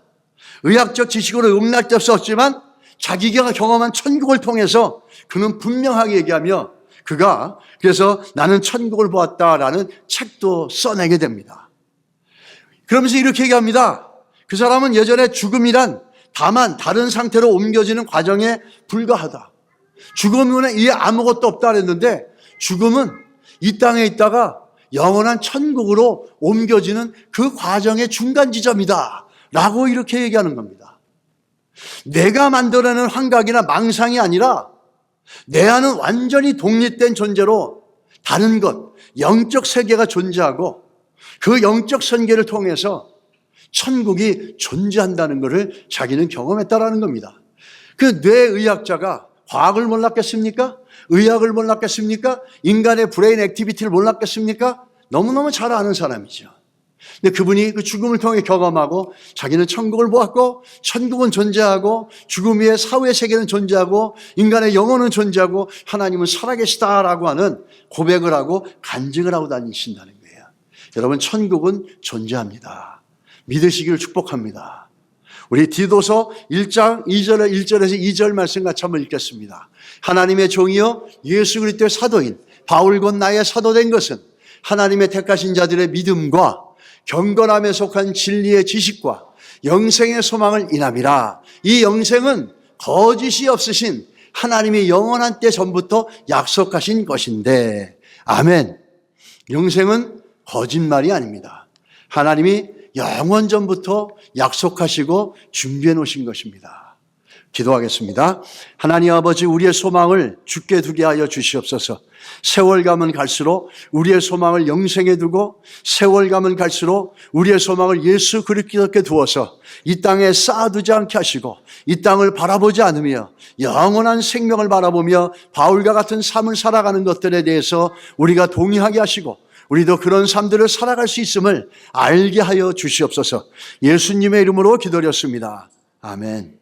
의학적 지식으로 용납될 수 없지만 자기가 경험한 천국을 통해서 그는 분명하게 얘기하며 그가 그래서 나는 천국을 보았다라는 책도 써내게 됩니다. 그러면서 이렇게 얘기합니다. 그 사람은 예전에 죽음이란 다만 다른 상태로 옮겨지는 과정에 불과하다. 죽음은 이에 아무것도 없다 그랬는데 죽음은 이 땅에 있다가 영원한 천국으로 옮겨지는 그 과정의 중간 지점이다 라고 이렇게 얘기하는 겁니다. 내가 만들어내는 환각이나 망상이 아니라 내 안은 완전히 독립된 존재로 다른 것, 영적 세계가 존재하고 그 영적 선계를 통해서 천국이 존재한다는 것을 자기는 경험했다라는 겁니다. 그 뇌의학자가 과학을 몰랐겠습니까? 의학을 몰랐겠습니까? 인간의 브레인 액티비티를 몰랐겠습니까? 너무너무 잘 아는 사람이죠. 근데 그분이 그 죽음을 통해 경험하고 자기는 천국을 보았고 천국은 존재하고 죽음 위에 사후의 세계는 존재하고 인간의 영혼은 존재하고 하나님은 살아계시다라고 하는 고백을 하고 간증을 하고 다니신다는 거예요. 여러분, 천국은 존재합니다. 믿으시기를 축복합니다. 우리 디도서 1장 1절에서 2절 말씀 같이 한번 읽겠습니다. 하나님의 종이여 예수 그리스도의 사도인 바울 곧 나의 사도된 것은 하나님의 택하신 자들의 믿음과 경건함에 속한 진리의 지식과 영생의 소망을 인함이라. 이 영생은 거짓이 없으신 하나님이 영원한 때 전부터 약속하신 것인데, 아멘. 영생은 거짓말이 아닙니다. 하나님이 영원 전부터 약속하시고 준비해 놓으신 것입니다. 기도하겠습니다. 하나님 아버지, 우리의 소망을 주께 두게 하여 주시옵소서. 세월 가면 갈수록 우리의 소망을 영생에 두고 세월 가면 갈수록 우리의 소망을 예수 그리스도께 두어서 이 땅에 쌓아두지 않게 하시고 이 땅을 바라보지 않으며 영원한 생명을 바라보며 바울과 같은 삶을 살아가는 것들에 대해서 우리가 동의하게 하시고 우리도 그런 삶들을 살아갈 수 있음을 알게 하여 주시옵소서. 예수님의 이름으로 기도드렸습니다. 아멘.